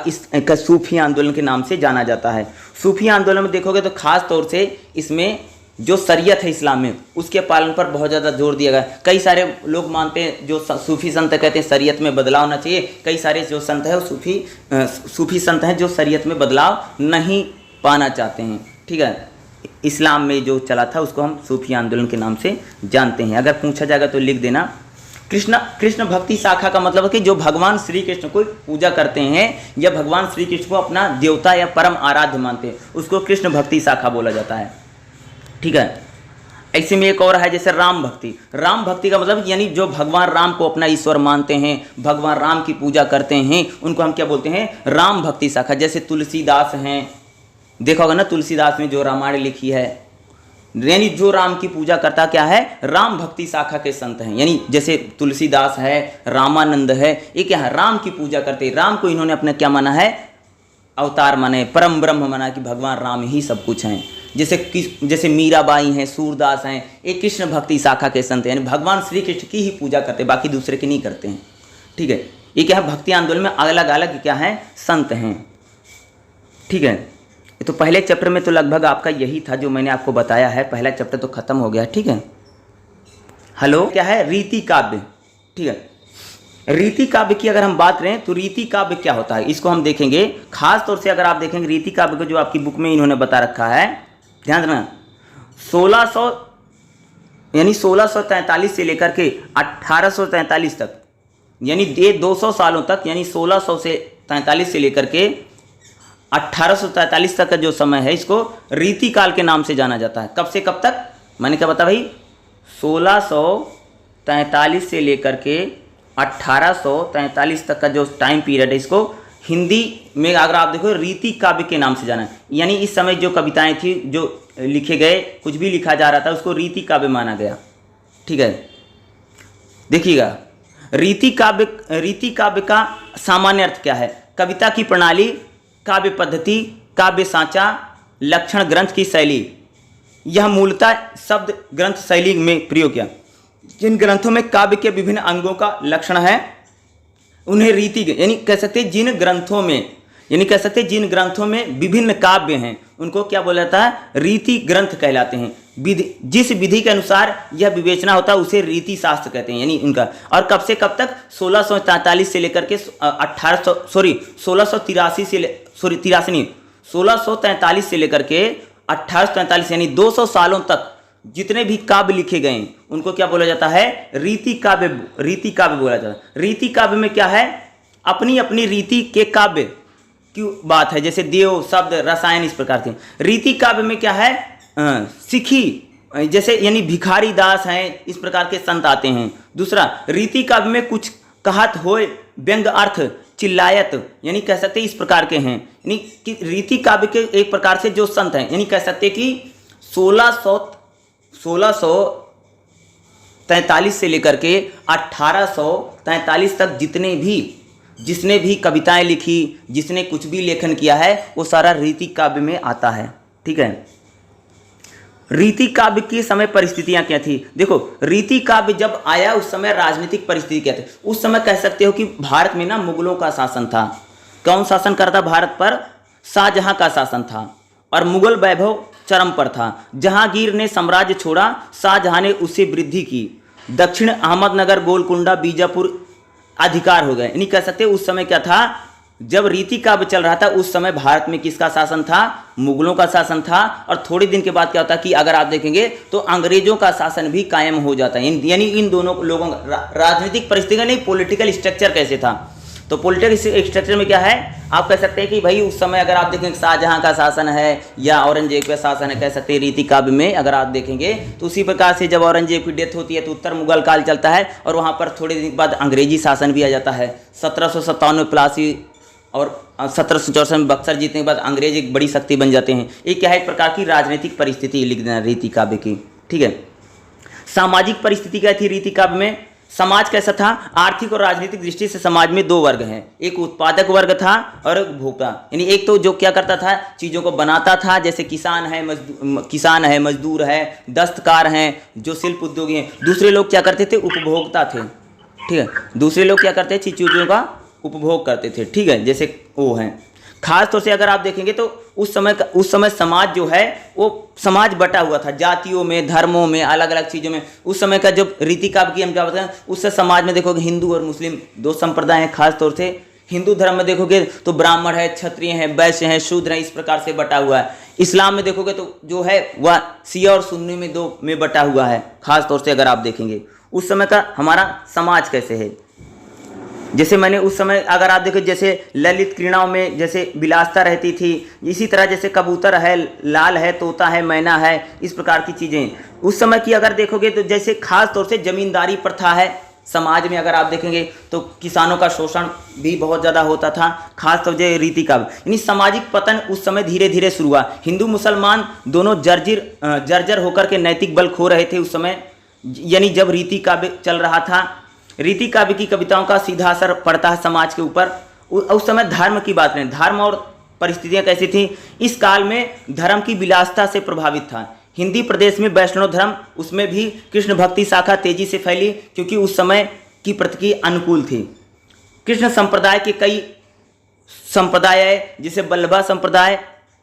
इसका सूफी आंदोलन के नाम से जाना जाता है। सूफी आंदोलन में देखोगे तो खास तौर से इसमें जो शरीयत है इस्लाम में उसके पालन पर बहुत ज़्यादा जोर दिया गया। कई सारे लोग मानते हैं, जो सूफी संत कहते हैं शरीयत में बदलाव होना चाहिए। कई सारे जो संत हैं वो सूफी संत हैं जो शरीयत में बदलाव नहीं पाना चाहते हैं, ठीक है। इस्लाम में जो चला था उसको हम सूफी आंदोलन के नाम से जानते हैं। अगर पूछा जाएगा तो लिख देना। कृष्ण भक्ति शाखा का मतलब है कि जो भगवान श्री कृष्ण को पूजा करते हैं या भगवान श्री कृष्ण को अपना देवता या परम आराध्य मानते हैं, उसको कृष्ण भक्ति शाखा बोला जाता है, ठीक है। ऐसे में एक और है जैसे राम भक्ति का मतलब यानी जो भगवान राम को अपना ईश्वर मानते हैं, भगवान राम की पूजा करते हैं, उनको हम क्या बोलते हैं, राम भक्ति शाखा। जैसे तुलसीदास हैं, देखा होगा ना तुलसीदास में जो रामायण लिखी है, यानी जो राम की पूजा करता क्या है, राम भक्ति शाखा के संत हैं। यानी जैसे तुलसीदास है, रामानंद है, ये क्या है, राम की पूजा करते हैं। राम को इन्होंने अपना क्या माना है, अवतार माने, परम ब्रह्म माना कि भगवान राम ही सब कुछ हैं। जैसे मीराबाई हैं, सूरदास हैं, एक कृष्ण भक्ति शाखा के संत हैं, यानी भगवान श्री कृष्ण की ही पूजा करते हैं, बाकी दूसरे की नहीं करते हैं, ठीक है। ये क्या है, भक्ति आंदोलन में अलग अलग क्या है, संत हैं, ठीक है। तो पहले चैप्टर में तो लगभग आपका यही था जो मैंने आपको बताया है। पहला चैप्टर तो खत्म हो गया, ठीक है। हेलो, क्या है? रीति काव्य। ठीक है, रीति काव्य की अगर हम बात करें तो रीति काव्य क्या होता है, इसको हम देखेंगे। खास तौर से अगर आप देखेंगे रीति काव्य को, जो आपकी बुक में इन्होंने बता रखा है, ध्यान रखना, 1600 यानी 1643 से लेकर के 1843 तक, यानी ये 200 सालों तक, यानी 1643 से लेकर के 1843 तक का जो समय है, इसको रीति काल के नाम से जाना जाता है। कब से कब तक? मैंने क्या बताया भाई? 1643 से लेकर के 1843 तक का जो टाइम पीरियड है, इसको हिंदी में अगर आप देखो रीति काव्य के नाम से जाना है। यानी इस समय जो कविताएं थी, जो लिखे गए, कुछ भी लिखा जा रहा था, उसको रीति काव्य माना गया। ठीक है, देखिएगा, रीति काव्य का सामान्य अर्थ क्या है? कविता की प्रणाली, काव्य पद्धति, काव्य सांचा, लक्षण, ग्रंथ की शैली। यह मूलतः शब्द ग्रंथ शैली में प्रयोग किया। जिन ग्रंथों में काव्य के विभिन्न अंगों का लक्षण है, उन्हें रीति, यानी कह सकते हैं जिन ग्रंथों में विभिन्न काव्य हैं, उनको क्या बोला जाता है? रीति ग्रंथ कहलाते हैं। जिस विधि के अनुसार यह विवेचना होता है, उसे रीति शास्त्र कहते हैं, यानी उनका। और कब से कब तक? 1643 से लेकर के 1643 से लेकर के 1843, यानी 200 सालों तक जितने भी काव्य लिखे गए हैं, उनको क्या बोला जाता है? रीति काव्य बोला जाता है। रीति काव्य में क्या है? अपनी अपनी रीति के काव्य की बात है, जैसे देव, शब्द, रसायन, इस प्रकार के। रीति काव्य में क्या है? सिखी, जैसे यानी भिखारी दास हैं, इस प्रकार के संत आते हैं। दूसरा, रीति काव्य में कुछ कहत होय, व्यंग अर्थ, चिल्लायत, यानी कह सकते हैं इस प्रकार के हैं। यानी कि रीति काव्य के एक प्रकार से जो संत हैं, यानी कह सकते हैं कि 1643 से लेकर के 1843 तक जिसने भी कविताएं लिखी, जिसने कुछ भी लेखन किया है, वो सारा रीति काव्य में आता है। ठीक है, रीति काव्य की समय परिस्थितियां क्या थी? देखो, रीति काव्य जब आया, उस समय राजनीतिक परिस्थिति क्या थी? उस समय कह सकते हो कि भारत में ना मुगलों का शासन था। कौन शासन करता भारत पर? शाहजहां का शासन था, और मुगल वैभव चरम पर था। जहांगीर ने साम्राज्य छोड़ा, शाहजहां ने उससे वृद्धि की। दक्षिण अहमदनगर, गोलकुंडा, बीजापुर अधिकार हो गए। यानी कह सकते उस समय क्या था? जब रीति काव्य चल रहा था, उस समय भारत में किसका शासन था? मुगलों का शासन था। और थोड़े दिन के बाद क्या होता कि अगर आप देखेंगे तो अंग्रेजों का शासन भी कायम हो जाता है। यानी इन दोनों लोगों का राजनीतिक परिस्थिति नहीं, पॉलिटिकल स्ट्रक्चर कैसे था? तो पॉलिटिकल स्ट्रक्चर में क्या है? आप कह सकते हैं कि भाई उस समय अगर आप देखेंगे शाहजहां का शासन है या औरंगजेब का शासन है, कह सकते हैं रीति काव्य में अगर आप देखेंगे तो उसी प्रकार से जब औरंगजेब की डेथ होती है तो उत्तर मुगल काल चलता है, और वहाँ पर थोड़े दिन बाद अंग्रेजी शासन भी आ जाता है। 1757 प्लासी और 1764 में बक्सर जीतने के बाद अंग्रेज एक बड़ी शक्ति बन जाते हैं। ये क्या है? एक प्रकार की राजनीतिक परिस्थिति लिख देना रीति काव्य की। ठीक है, सामाजिक परिस्थिति क्या थी रीति काव्य में? समाज कैसा था? आर्थिक और राजनीतिक दृष्टि से समाज में दो वर्ग हैं, एक उत्पादक वर्ग था और एक भोक्ता। यानी एक तो जो क्या करता था, चीज़ों को बनाता था, जैसे किसान है, मजदूर है, दस्तकार हैं, जो शिल्प उद्योगी हैं। दूसरे लोग क्या करते थे? उपभोक्ता थे। ठीक है, दूसरे लोग क्या करते थे? चीज़ों का उपभोग करते थे। ठीक है, जैसे वो हैं। खास तौर से अगर आप देखेंगे तो उस समय समाज जो है वो समाज बटा हुआ था जातियों में, धर्मों में, अलग अलग चीज़ों में। उस समय का जब रीति काव्य की हम क्या बताएं, उससे समाज में देखोगे हिंदू और मुस्लिम दो संप्रदाय हैं। खास तौर से हिंदू धर्म में देखोगे तो ब्राह्मण है, क्षत्रिय हैं, वैश्य हैं, शूद्र हैं, इस प्रकार से बटा हुआ है। इस्लाम में देखोगे तो जो है वह शिया और सुन्नी में दो में बटा हुआ है। खास तौर से अगर आप देखेंगे उस समय का हमारा समाज कैसे है, जैसे मैंने उस समय अगर आप देखो जैसे ललित क्रीड़ाओं में जैसे विलासता रहती थी, इसी तरह जैसे कबूतर है, लाल है, तोता है, मैना है, इस प्रकार की चीज़ें उस समय की अगर देखोगे तो जैसे खास तौर से जमींदारी प्रथा है समाज में। अगर आप देखेंगे तो किसानों का शोषण भी बहुत ज़्यादा होता था। खास तौर से रीति काव्य, यानी सामाजिक पतन उस समय धीरे धीरे शुरू हुआ। हिंदू मुसलमान दोनों जर्जर होकर के नैतिक बल खो रहे थे उस समय, यानी जब रीति काव्य चल रहा था। रीति काव्य की कविताओं का सीधा असर पड़ता है समाज के ऊपर। उस समय धर्म की बात नहीं, धर्म और परिस्थितियां कैसी थी, इस काल में धर्म की विलासता से प्रभावित था। हिंदी प्रदेश में वैष्णव धर्म, उसमें भी कृष्ण भक्ति शाखा तेजी से फैली क्योंकि उस समय की प्रकृति अनुकूल थी। कृष्ण संप्रदाय के कई संप्रदाय है, जैसे बल्लभा संप्रदाय,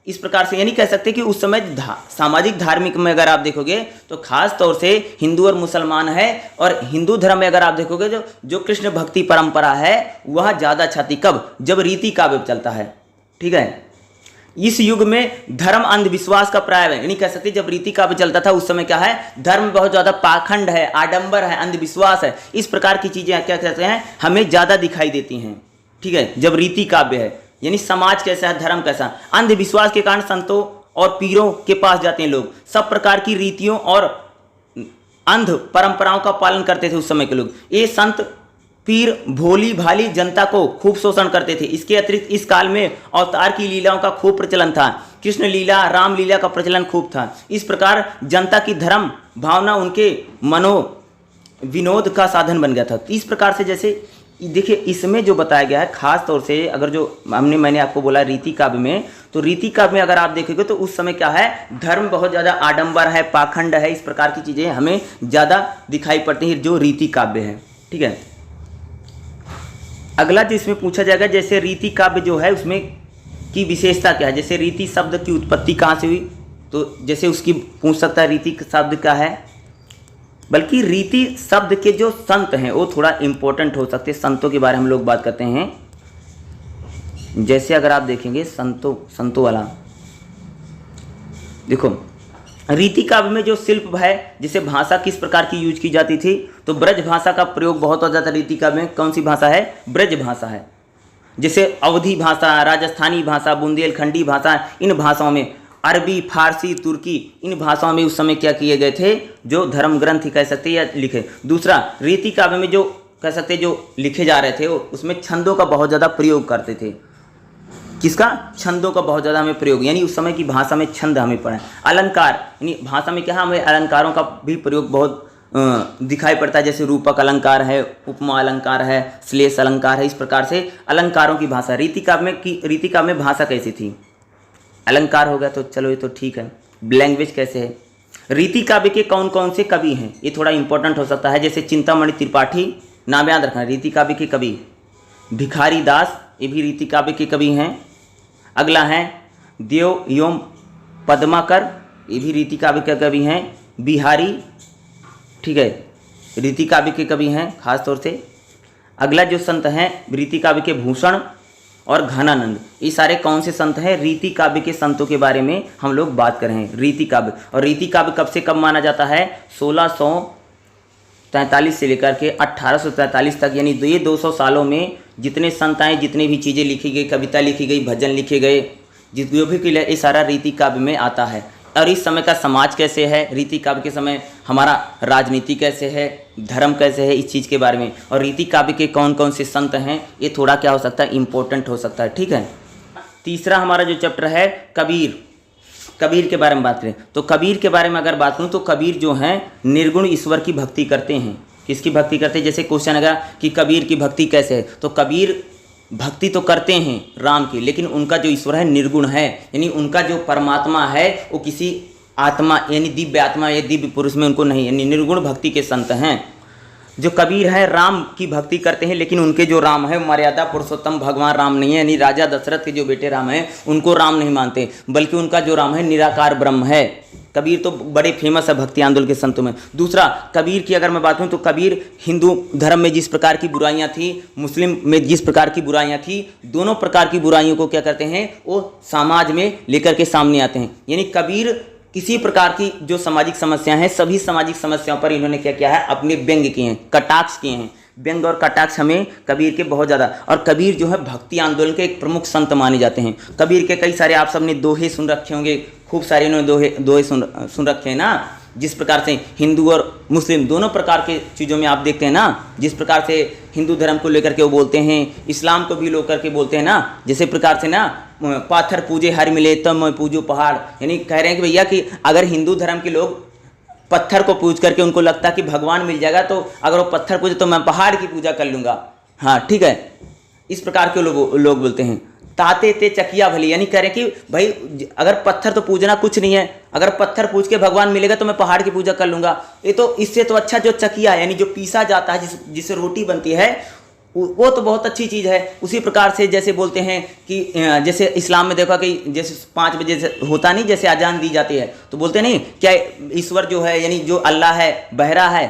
इस प्रकार से यानी कह सकते हैं कि उस समय सामाजिक धार्मिक में अगर आप देखोगे तो खास तौर से हिंदू और मुसलमान है, और हिंदू धर्म में अगर आप देखोगे जो कृष्ण भक्ति परंपरा है वह ज़्यादा अच्छा थी। कब? जब रीति काव्य चलता है। ठीक है, इस युग में धर्म अंधविश्वास का प्राय है, यानी कह सकते जब रीति काव्य चलता था उस समय क्या है, धर्म बहुत ज़्यादा पाखंड है, आडंबर है, अंधविश्वास है, इस प्रकार की चीज़ें क्या कहते हैं हमें ज़्यादा दिखाई देती हैं। ठीक है, जब रीति काव्य है यानी समाज कैसा है, धर्म कैसा। अंधविश्वास के कारण संतों और पीरों के पास जाते हैं लोग, सब प्रकार की रीतियों और अंध परंपराओं का पालन करते थे उस समय के लोग। ये संत पीर भोली भाली जनता को खूब शोषण करते थे। इसके अतिरिक्त इस काल में अवतार की लीलाओं का खूब प्रचलन था, कृष्ण लीला राम लीला का प्रचलन खूब था। इस प्रकार जनता की धर्म भावना उनके मनो विनोद का साधन बन गया था। इस प्रकार से जैसे देखिए इसमें जो बताया गया है खास तौर से अगर जो मैंने आपको बोला रीति काव्य में, तो रीति काव्य में अगर आप देखेंगे तो उस समय क्या है, धर्म बहुत ज़्यादा आडंबर है, पाखंड है, इस प्रकार की चीज़ें हमें ज़्यादा दिखाई पड़ती हैं जो रीति काव्य है। ठीक है, अगला जो इसमें पूछा जाएगा जैसे रीति काव्य जो है उसमें की विशेषता क्या है। जैसे रीति शब्द की उत्पत्ति कहाँ से हुई, तो जैसे उसकी पूछ सकता है रीति शब्द क्या है, बल्कि रीति शब्द के जो संत हैं वो थोड़ा इम्पोर्टेंट हो सकते हैं। संतों के बारे में हम लोग बात करते हैं। जैसे अगर आप देखेंगे संतों वाला देखो, रीति काव्य में जो शिल्प है, जैसे भाषा किस प्रकार की यूज की जाती थी, तो ब्रज भाषा का प्रयोग बहुत होता था रीति काव्य में। कौन सी भाषा है, ब्रज भाषा है। जैसे अवधी भाषा, राजस्थानी भाषा, बुंदेलखंडी भाषा, इन भाषाओं में अरबी, फारसी, तुर्की, इन भाषाओं में उस समय क्या किए गए थे, जो धर्म ग्रंथ कह सकते हैं या लिखे। दूसरा, रीति काव्य में जो कह सकते जो लिखे जा रहे थे उसमें छंदों का बहुत ज़्यादा प्रयोग करते थे। किसका, छंदों का बहुत ज़्यादा हमें प्रयोग, यानी उस समय की भाषा में छंद हमें पढ़े। अलंकार, यानी भाषा में क्या हमें अलंकारों का भी प्रयोग बहुत दिखाई पड़ता है। जैसे रूपक अलंकार है, उपमा अलंकार है, श्लेष अलंकार है, इस प्रकार से अलंकारों की भाषा। रीति काव्य में भाषा कैसी थी, अलंकार हो गया तो चलो ये तो ठीक है। लैंग्वेज कैसे है, रीति काव्य के कौन कौन से कवि हैं, ये थोड़ा इंपॉर्टेंट हो सकता है। जैसे चिंतामणि त्रिपाठी, नाम याद रखना, रीति काव्य के कवि। भिखारी दास, ये भी रीति काव्य के कवि हैं। अगला है देव योम पद्माकर, ये भी रीति काव्य के कवि हैं। बिहारी, ठीक है, रीति काव्य के कवि हैं खास तौर से। अगला जो संत हैं रीति काव्य के भूषण और घनानंद, ये सारे कौन से संत हैं, रीति काव्य के संतों के बारे में हम लोग बात कर रहे हैं। रीति काव्य, और रीति काव्य कब से कब माना जाता है, 1643 से लेकर के 1843 तक, यानी ये 200 सालों में जितने संत आए, जितनी भी चीज़ें लिखी गई, कविता लिखी गई, भजन लिखे गए, जो भी किले, ये सारा रीति काव्य में आता है। और इस समय का समाज कैसे है, रीति काव्य के समय हमारा राजनीति कैसे है, धर्म कैसे है, इस चीज़ के बारे में, और रीति काव्य के कौन कौन से संत हैं, ये थोड़ा क्या हो सकता है, इम्पोर्टेंट हो सकता है। ठीक है, तीसरा हमारा जो चैप्टर है कबीर के बारे में बात करें तो कबीर के बारे में अगर बात करूँ तो कबीर जो हैं निर्गुण ईश्वर की भक्ति करते हैं। किसकी भक्ति करते हैं, जैसे क्वेश्चन आएगा कि कबीर की भक्ति कैसे है, तो कबीर भक्ति तो करते हैं राम की, लेकिन उनका जो ईश्वर है निर्गुण है, यानी उनका जो परमात्मा है वो किसी आत्मा यानी दिव्य आत्मा या दिव्य पुरुष में उनको नहीं, यानी निर्गुण भक्ति के संत हैं। जो कबीर हैं राम की भक्ति करते हैं, लेकिन उनके जो राम है मर्यादा पुरुषोत्तम भगवान राम नहीं है, यानी राजा दशरथ के जो बेटे राम हैं उनको राम नहीं मानते, बल्कि उनका जो राम है निराकार ब्रह्म है। कबीर तो बड़े फेमस है भक्ति आंदोलन के संतों में। दूसरा, कबीर की अगर मैं बात करूँ तो कबीर हिंदू धर्म में जिस प्रकार की बुराइयाँ थी, मुस्लिम में जिस प्रकार की बुराइयाँ थी, दोनों प्रकार की बुराइयों को क्या करते हैं, वो समाज में लेकर के सामने आते हैं। यानी कबीर किसी प्रकार की जो सामाजिक समस्याएं हैं, सभी सामाजिक समस्याओं पर इन्होंने क्या किया है, अपने व्यंग किए हैं, कटाक्ष किए हैं। व्यंग और कटाक्ष हमें कबीर के बहुत ज़्यादा, और कबीर जो है भक्ति आंदोलन के एक प्रमुख संत माने जाते हैं। कबीर के कई सारे आप सबने दोहे सुन रखे होंगे, खूब सारे इन्होंने दोहे सुन रखे हैं ना। जिस प्रकार से हिंदू और मुस्लिम दोनों प्रकार के चीज़ों में आप देखते हैं ना, जिस प्रकार से हिंदू धर्म को लेकर के वो बोलते हैं, इस्लाम को भी लेकर के बोलते हैं ना, जैसे प्रकार से ना पाथर पूजे हर मिले तब मैं पूजो पहाड़, यानी कह रहे हैं कि भैया कि अगर हिंदू धर्म के लोग पत्थर को पूज करके उनको लगता कि भगवान मिल जाएगा, तो अगर वो पत्थर पूजे तो मैं पहाड़ की पूजा कर लूँगा। हाँ ठीक है, इस प्रकार के लोग बोलते हैं। ताते ते चकिया भली, यानी कह रहे कि भाई अगर पत्थर तो पूजना कुछ नहीं है, अगर पत्थर पूज के भगवान मिलेगा तो मैं पहाड़ की पूजा कर लूँगा। ये तो इससे तो अच्छा जो चकिया है, यानी जो पीसा जाता है जिससे रोटी बनती है, वो तो बहुत अच्छी चीज़ है। उसी प्रकार से जैसे बोलते हैं कि जैसे इस्लाम में देखा कि जैसे 5 बजे से होता नहीं, जैसे अजान दी जाती है तो बोलते नहीं क्या ईश्वर जो है यानी जो अल्लाह है बहरा है,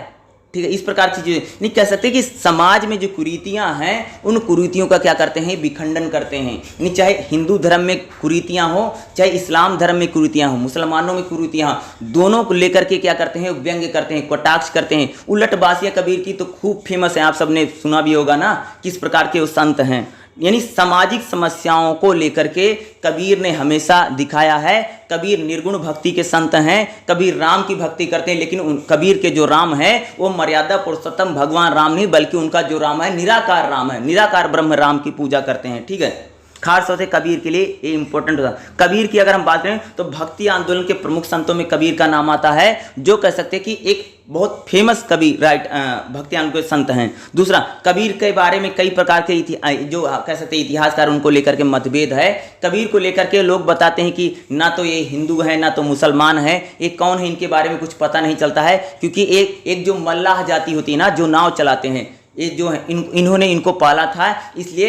ठीक है। इस प्रकार की चीज़ें नहीं कह सकते कि समाज में जो कुरीतियाँ हैं उन कुरीतियों का क्या करते हैं, विखंडन करते हैं। यानी चाहे हिंदू धर्म में कुरीतियाँ हो, चाहे इस्लाम धर्म में कुरीतियाँ हो, मुसलमानों में कुरीतियाँ, दोनों को लेकर के क्या करते हैं, व्यंग्य करते हैं, कटाक्ष करते हैं। उलट बासिया कबीर की तो खूब फेमस है, आप सबने सुना भी होगा ना किस प्रकार के वो संत हैं। यानी सामाजिक समस्याओं को लेकर के कबीर ने हमेशा दिखाया है। कबीर निर्गुण भक्ति के संत हैं, कबीर राम की भक्ति करते हैं, लेकिन कबीर के जो राम है वो मर्यादा पुरुषोत्तम भगवान राम नहीं, बल्कि उनका जो राम है निराकार राम है, निराकार ब्रह्म राम की पूजा करते हैं, ठीक है। खास तौर से कबीर के लिए ये इंपॉर्टेंट होता है। कबीर की अगर हम बात करें तो भक्ति आंदोलन के प्रमुख संतों में कबीर का नाम आता है, जो कह सकते हैं कि एक बहुत फेमस कबीर भक्ति आंदोलन के संत हैं। दूसरा, कबीर के बारे में कई प्रकार के जो कह सकते हैं इतिहासकार उनको लेकर के मतभेद है। कबीर को लेकर के लोग बताते हैं कि ना तो ये हिंदू है ना तो मुसलमान है, ये कौन है इनके बारे में कुछ पता नहीं चलता है, क्योंकि एक जो मल्लाह जाति होती है ना, जो नाव चलाते हैं, ये जो है इन्होंने इनको पाला था, इसलिए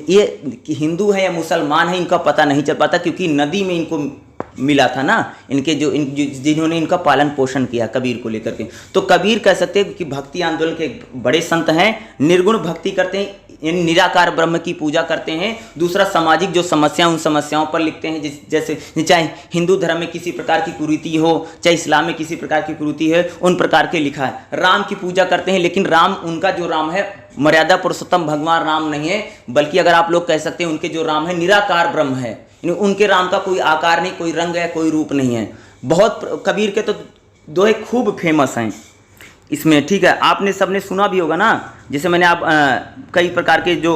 ये हिंदू है या मुसलमान है इनका पता नहीं चल पाता, क्योंकि नदी में इनको मिला था ना, इनके जिन्होंने इनका पालन पोषण किया कबीर को लेकर के। तो कबीर कह सकते हैं कि भक्ति आंदोलन के बड़े संत हैं, निर्गुण भक्ति करते हैं, निराकार ब्रह्म की पूजा करते हैं। दूसरा, सामाजिक जो समस्या उन समस्याओं पर लिखते हैं, जैसे चाहे हिंदू धर्म में किसी प्रकार की कुरीति हो, चाहे इस्लाम में किसी प्रकार की कुरीति है, उन प्रकार के लिखा है। राम की पूजा करते हैं, लेकिन राम उनका जो राम है मर्यादा पुरुषोत्तम भगवान राम नहीं है, बल्कि अगर आप लोग कह सकते हैं उनके जो राम है निराकार ब्रह्म है। उनके राम का कोई आकार नहीं, कोई रंग है, कोई रूप नहीं है। बहुत कबीर के तो दोहे खूब फेमस हैं इसमें, ठीक है। आपने सबने सुना भी होगा ना, जैसे मैंने आप कई प्रकार के जो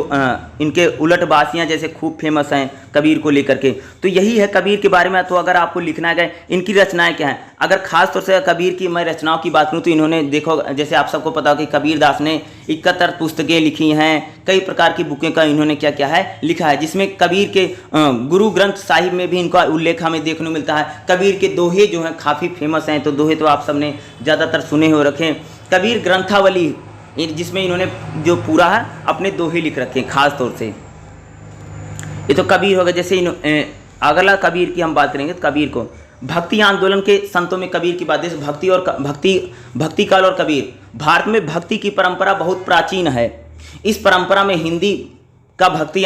इनके उलट बासियाँ जैसे खूब फेमस हैं कबीर को लेकर के। तो यही है कबीर के बारे में। तो अगर आपको लिखना है इनकी रचनाएं क्या हैं, अगर खास तौर से कबीर की मैं रचनाओं की बात करूँ तो इन्होंने देखो, जैसे आप सबको पता हो कि कबीर दास ने 71 पुस्तकें लिखी हैं, कई प्रकार की बुकें का इन्होंने क्या क्या है लिखा है, जिसमें कबीर के गुरु ग्रंथ साहिब में भी इनका उल्लेख हमें देखने को मिलता है। कबीर के दोहे जो हैं काफ़ी फेमस हैं, तो दोहे तो आप सबने ज़्यादातर सुने हो रखे। कबीर ग्रंथावली जिसमें इन्होंने जो पूरा है अपने दोहे लिख रखे हैं खास तौर से। ये तो कबीर होगा। जैसे अगला कबीर की हम बात करेंगे तो कबीर को भक्ति आंदोलन के संतों में कबीर की बात, जैसे भक्ति काल और कबीर। भारत में भक्ति की परंपरा बहुत प्राचीन है। इस परंपरा में हिंदी भक्ति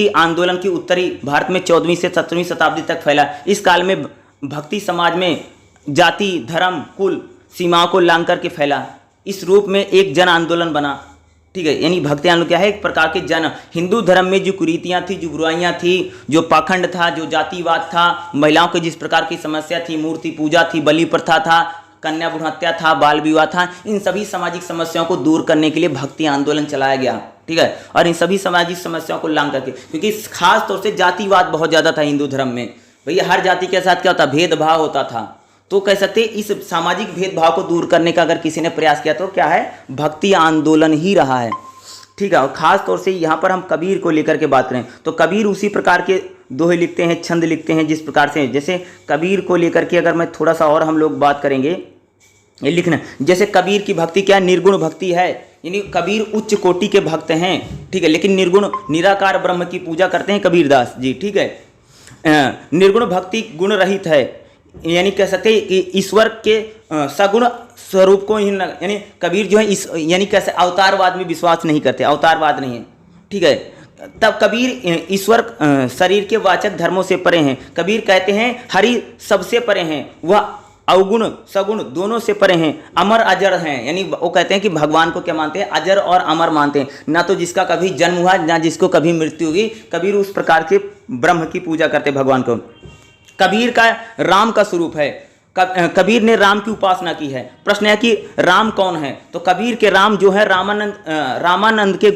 आंदोलन की उत्तरी भारत में 14वीं से 17वीं शताब्दी तक फैला। इस काल में भक्ति समाज में जाति, धर्म, कुल सीमाओं को लांघ करके फैला। इस रूप में एक जन आंदोलन बना, ठीक है। यानी भक्ति आंदोलन क्या है, एक प्रकार के जन। हिंदू धर्म में जो कुरीतियाँ थी, जो बुराइयाँ थी, जो पाखंड था, जो जातिवाद था, महिलाओं की जिस प्रकार की समस्या थी, मूर्ति पूजा थी, बलि प्रथा था, कन्या भ्रूण हत्या था, बाल विवाह था, इन सभी सामाजिक समस्याओं को दूर करने के लिए भक्ति आंदोलन चलाया गया, ठीक है। और इन सभी सामाजिक समस्याओं को लांघ करके, क्योंकि खास तौर से जातिवाद बहुत ज़्यादा था हिंदू धर्म में। भैया हर जाति के साथ क्या होता, भेदभाव होता था। तो कह सकते इस सामाजिक भेदभाव को दूर करने का अगर किसी ने प्रयास किया तो क्या है, भक्ति आंदोलन ही रहा है, ठीक है। और खास तौर से यहाँ पर हम कबीर को लेकर के बात करें तो कबीर उसी प्रकार के दोहे लिखते हैं, छंद लिखते हैं जिस प्रकार से, जैसे कबीर को लेकर के अगर मैं थोड़ा सा और हम लोग बात करेंगे ये लिखना, जैसे कबीर की भक्ति क्या निर्गुण भक्ति है, यानी कबीर उच्च कोटि के भक्त हैं, ठीक है, लेकिन निर्गुण निराकार ब्रह्म की पूजा करते हैं कबीरदास जी, ठीक है। निर्गुण भक्ति गुण रहित है, यानी कह सकते हैं कि ईश्वर के सगुण स्वरूप को यानी कबीर जो है यानी कैसे अवतारवाद में विश्वास नहीं करते, अवतारवाद नहीं है, ठीक है। तब कबीर ईश्वर शरीर के वाचक धर्मों से परे हैं। कबीर कहते हैं हरि सबसे परे हैं, वह अवगुण सगुण दोनों से परे हैं, अमर अजर हैं। यानी वो कहते हैं कि भगवान को क्या मानते हैं, अजर और अमर मानते हैं, ना तो जिसका कभी जन्म हुआ ना जिसको कभी मृत्यु हुई। कबीर उस प्रकार के ब्रह्म की पूजा करते भगवान को। कबीर का राम का स्वरूप है, कबीर ने राम की उपासना की है। प्रश्न है कि राम कौन है, तो कबीर के राम जो है रामानंद के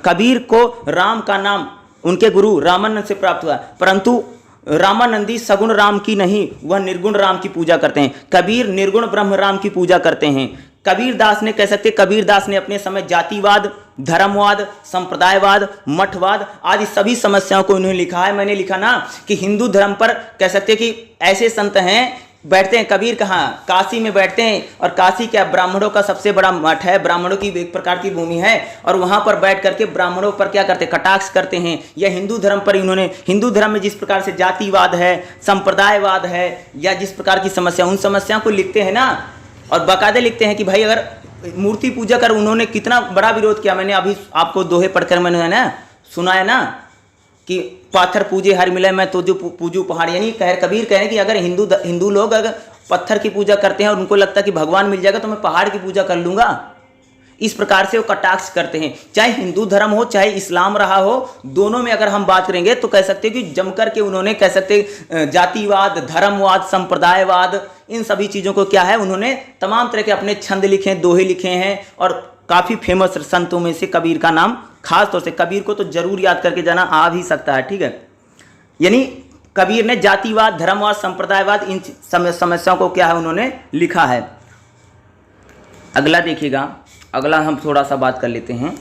कबीर को राम का नाम उनके गुरु रामानंद से प्राप्त हुआ, परंतु रामानंदी सगुण राम की नहीं, वह निर्गुण राम की पूजा करते हैं। कबीर निर्गुण ब्रह्म राम की पूजा करते हैं। कबीरदास ने कह सकते कबीरदास ने अपने समय जातिवाद, धर्मवाद, संप्रदायवाद, मठवाद आदि सभी समस्याओं को इन्होंने लिखा है। मैंने लिखा ना कि हिंदू धर्म पर कह सकते कि ऐसे संत हैं बैठते हैं कबीर कहाँ, काशी में बैठते हैं, और काशी क्या ब्राह्मणों का सबसे बड़ा मठ है, ब्राह्मणों की एक प्रकार की भूमि है, और वहाँ पर बैठ करके ब्राह्मणों पर क्या करते हैं, कटाक्ष करते हैं। या हिंदू धर्म पर इन्होंने, हिंदू धर्म में जिस प्रकार से जातिवाद है, संप्रदायवाद है, या जिस प्रकार की समस्या, उन समस्याओं को लिखते हैं ना, और बाकायदे लिखते हैं कि भाई अगर मूर्ति पूजा कर, उन्होंने कितना बड़ा विरोध किया। मैंने अभी आपको दोहे पढ़कर मैंने है ना सुनाया ना कि पाथर पूजे हर मिले मैं तो जो पूजू पहाड़, यानी कबीर कह रहे हैं कि अगर हिंदू लोग अगर पत्थर की पूजा करते हैं और उनको लगता है कि भगवान मिल जाएगा तो मैं पहाड़ की पूजा कर लूंगा, इस प्रकार से वो कटाक्ष करते हैं। चाहे हिंदू धर्म हो चाहे इस्लाम रहा हो, दोनों में अगर हम बात करेंगे तो कह सकते हैं कि जमकर के उन्होंने कह सकते जातिवाद, धर्मवाद, संप्रदायवाद, इन सभी चीज़ों को क्या है, उन्होंने तमाम तरह के अपने छंद लिखे हैं, दोहे लिखे हैं। और काफ़ी फेमस संतों में से कबीर का नाम, खास तौर से कबीर को तो जरूर याद करके जाना आ भी सकता है, ठीक है। यानी कबीर ने जातिवाद, धर्मवाद, संप्रदायवाद, इन समस्याओं को क्या है उन्होंने लिखा है। अगला देखिएगा, अगला हम थोड़ा सा बात कर लेते हैं।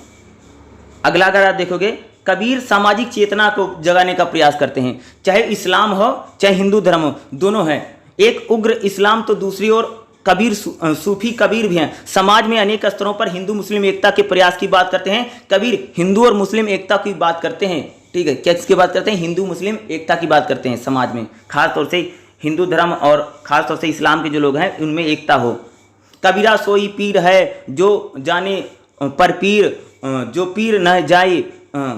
अगला अगर आप देखोगे, कबीर सामाजिक चेतना को जगाने का प्रयास करते हैं, चाहे इस्लाम हो चाहे हिंदू धर्म हो, दोनों हैं। एक उग्र इस्लाम तो दूसरी ओर कबीर सूफी कबीर भी हैं। समाज में अनेक स्तरों पर हिंदू मुस्लिम एकता के प्रयास की बात करते हैं। कबीर हिंदू और मुस्लिम एकता की बात करते हैं, ठीक है। क्या किसकी बात करते हैं, हिंदू मुस्लिम एकता की बात करते हैं। समाज में खास तौर से हिंदू धर्म और खास तौर से इस्लाम के जो लोग हैं उनमें एकता हो। कबीरा सोई पीर है जो जाने पर पीर, जो पीर न जाए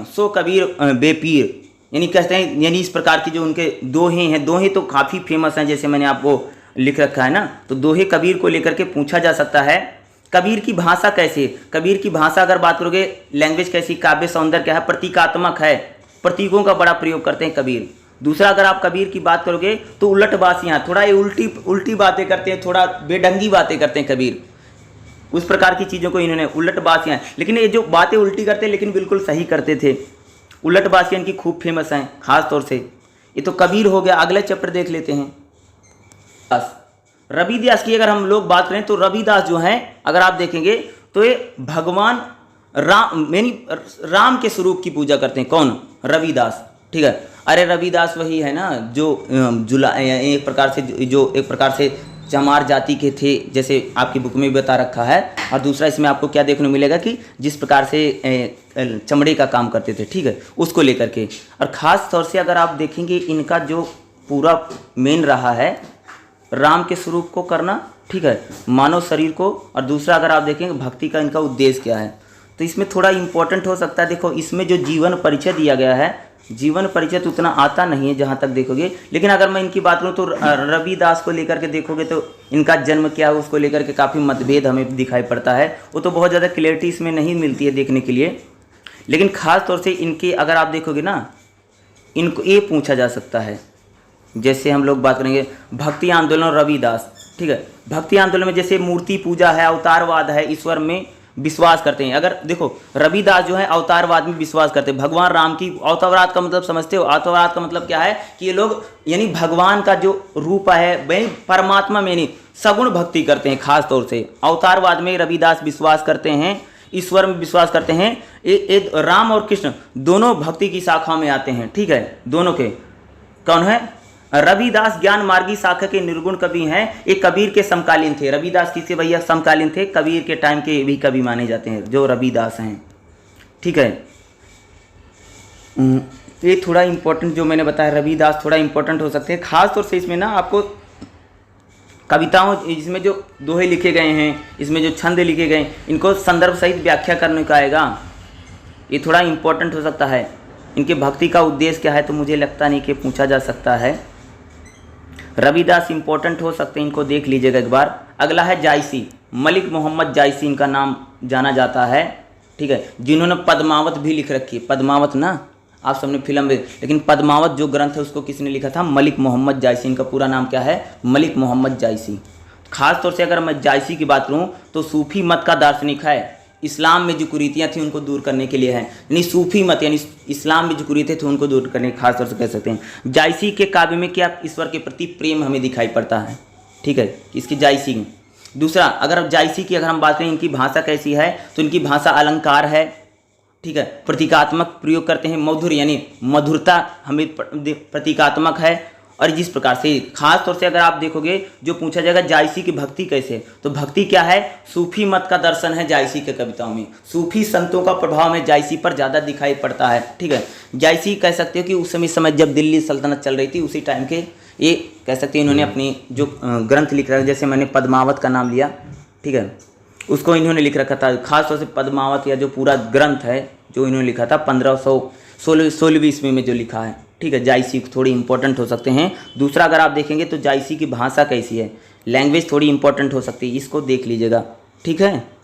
सो कबीर बेपीर, यानी कहते हैं, यानी इस प्रकार की जो उनके दोहे हैं, दोहे तो काफ़ी फेमस हैं, जैसे मैंने आपको लिख रखा है ना। तो दोहे कबीर को लेकर के पूछा जा सकता है। कबीर की भाषा कैसी, कबीर की भाषा अगर बात करोगे, लैंग्वेज कैसी, काव्य सौंदर्य क्या है, प्रतीकात्मक है, प्रतीकों का बड़ा प्रयोग करते हैं कबीर। दूसरा अगर आप कबीर की बात करोगे तो उलटबासियाँ, थोड़ा ये उल्टी बातें करते हैं, थोड़ा बेढंगी बातें करते हैं कबीर, उस प्रकार की चीज़ों को इन्होंने उलटबासियाँ, लेकिन ये जो बातें उल्टी करते हैं लेकिन बिल्कुल सही करते थे। उलटबासियाँ इनकी खूब फेमस हैं खास तौर से। ये तो कबीर हो गया। अगला चैप्टर देख लेते हैं, रविदास की अगर हम लोग बात करें तो रविदास जो हैं अगर आप देखेंगे तो ये भगवान राम यानी राम के स्वरूप की पूजा करते हैं। कौन, रविदास, ठीक है। अरे रविदास वही है ना जो एक प्रकार से चमार जाति के थे, जैसे आपकी बुक में भी बता रखा है। और दूसरा इसमें आपको क्या देखने को मिलेगा कि जिस प्रकार से चमड़े का काम करते थे, ठीक है, उसको लेकर के। और ख़ास तौर से अगर आप देखेंगे इनका जो पूरा मेन रहा है राम के स्वरूप को करना, ठीक है, मानव शरीर को। और दूसरा अगर आप देखेंगे भक्ति का इनका उद्देश्य क्या है, तो इसमें थोड़ा इम्पोर्टेंट हो सकता है। देखो इसमें जो जीवन परिचय दिया गया है, जीवन परिचय तो उतना आता नहीं है जहाँ तक देखोगे, लेकिन अगर मैं इनकी बात करूँ तो रविदास को लेकर के देखोगे तो इनका जन्म क्या है उसको लेकर के काफ़ी मतभेद हमें दिखाई पड़ता है। वो तो बहुत ज़्यादा क्लियरिटी इसमें नहीं मिलती है देखने के लिए, लेकिन ख़ास तौर से इनके अगर आप देखोगे ना, इनको ये पूछा जा सकता है। जैसे हम लोग बात करेंगे भक्ति आंदोलन रविदास, ठीक है, भक्ति आंदोलन में जैसे मूर्ति पूजा है, अवतारवाद है, ईश्वर में विश्वास करते हैं। अगर देखो रविदास जो है अवतारवाद में विश्वास करते हैं, भगवान राम की। अवतारवाद का मतलब समझते हो, अवतारवाद का मतलब क्या है कि ये लोग यानी भगवान का जो रूप है वही परमात्मा में नहीं सगुण भक्ति करते हैं। खास तौर से अवतारवाद में रविदास विश्वास करते हैं, ईश्वर में विश्वास करते हैं। एक राम और कृष्ण दोनों भक्ति की शाखा में आते हैं, ठीक है, दोनों के। कौन है, रविदास ज्ञान मार्गी शाखा के निर्गुण कवि हैं। एक कबीर के समकालीन थे। रविदास किसके भैया समकालीन थे, कबीर के टाइम के भी कवि माने जाते हैं जो रविदास हैं, ठीक है। ये थोड़ा इंपॉर्टेंट जो मैंने बताया, रविदास थोड़ा इंपॉर्टेंट हो सकते हैं। खास तौर से इसमें ना आपको कविताओं, इसमें जो दोहे लिखे गए हैं, इसमें जो छंद लिखे गए, इनको संदर्भ सहित व्याख्या करने का आएगा, ये थोड़ा इंपॉर्टेंट हो सकता है। इनके भक्ति का उद्देश्य क्या है तो मुझे लगता नहीं कि पूछा जा सकता है। रविदास इंपॉर्टेंट हो सकते हैं, इनको देख लीजिएगा एक बार। अगला है जायसी, मलिक मोहम्मद जायसी इनका नाम जाना जाता है, ठीक है, जिन्होंने पद्मावत भी लिख रखी है। पद्मावत ना आप सबने फिल्म में, लेकिन पद्मावत जो ग्रंथ है उसको किसने लिखा था, मलिक मोहम्मद जायसी। इनका पूरा नाम क्या है, मलिक मोहम्मद जायसी। खास तौर से अगर मैं जायसी की बात करूँ तो सूफी मत का दार्शनिक है। इस्लाम में जो कुरीतियाँ थी उनको दूर करने के लिए है, यानी सूफी मत यानी इस्लाम में जो कुरीतियाँ थी उनको दूर करने खास तौर से कह सकते हैं। जायसी के काव्य में क्या ईश्वर के प्रति प्रेम हमें दिखाई पड़ता है, ठीक है, इसकी जायसी में। दूसरा अगर जायसी की अगर हम बात करें इनकी भाषा कैसी है तो इनकी भाषा अलंकार है, ठीक है, प्रतीकात्मक प्रयोग करते हैं। मधुर यानी मधुरता हमें प्रतीकात्मक है। और जिस प्रकार से खास तौर से अगर आप देखोगे जो पूछा जाएगा जायसी की भक्ति कैसे, तो भक्ति क्या है, सूफी मत का दर्शन है जायसी के कविताओं में। सूफी संतों का प्रभाव में जायसी पर ज़्यादा दिखाई पड़ता है। ठीक है, जायसी कह सकते हो कि उस समय जब दिल्ली सल्तनत चल रही थी उसी टाइम के ये कह सकते हैं इन्होंने अपनी जो ग्रंथ लिख रहा है, जैसे मैंने पद्मावत का नाम लिया, ठीक है, उसको इन्होंने लिख रखा था। खासतौर से पद्मावत या जो पूरा ग्रंथ है जो इन्होंने लिखा था 1516वीं ईस्वी में जो लिखा है। ठीक है, जायसी थोड़ी इंपॉर्टेंट हो सकते हैं। दूसरा अगर आप देखेंगे तो जायसी की भाषा कैसी है, लैंग्वेज थोड़ी इंपॉर्टेंट हो सकती है, इसको देख लीजिएगा। ठीक है,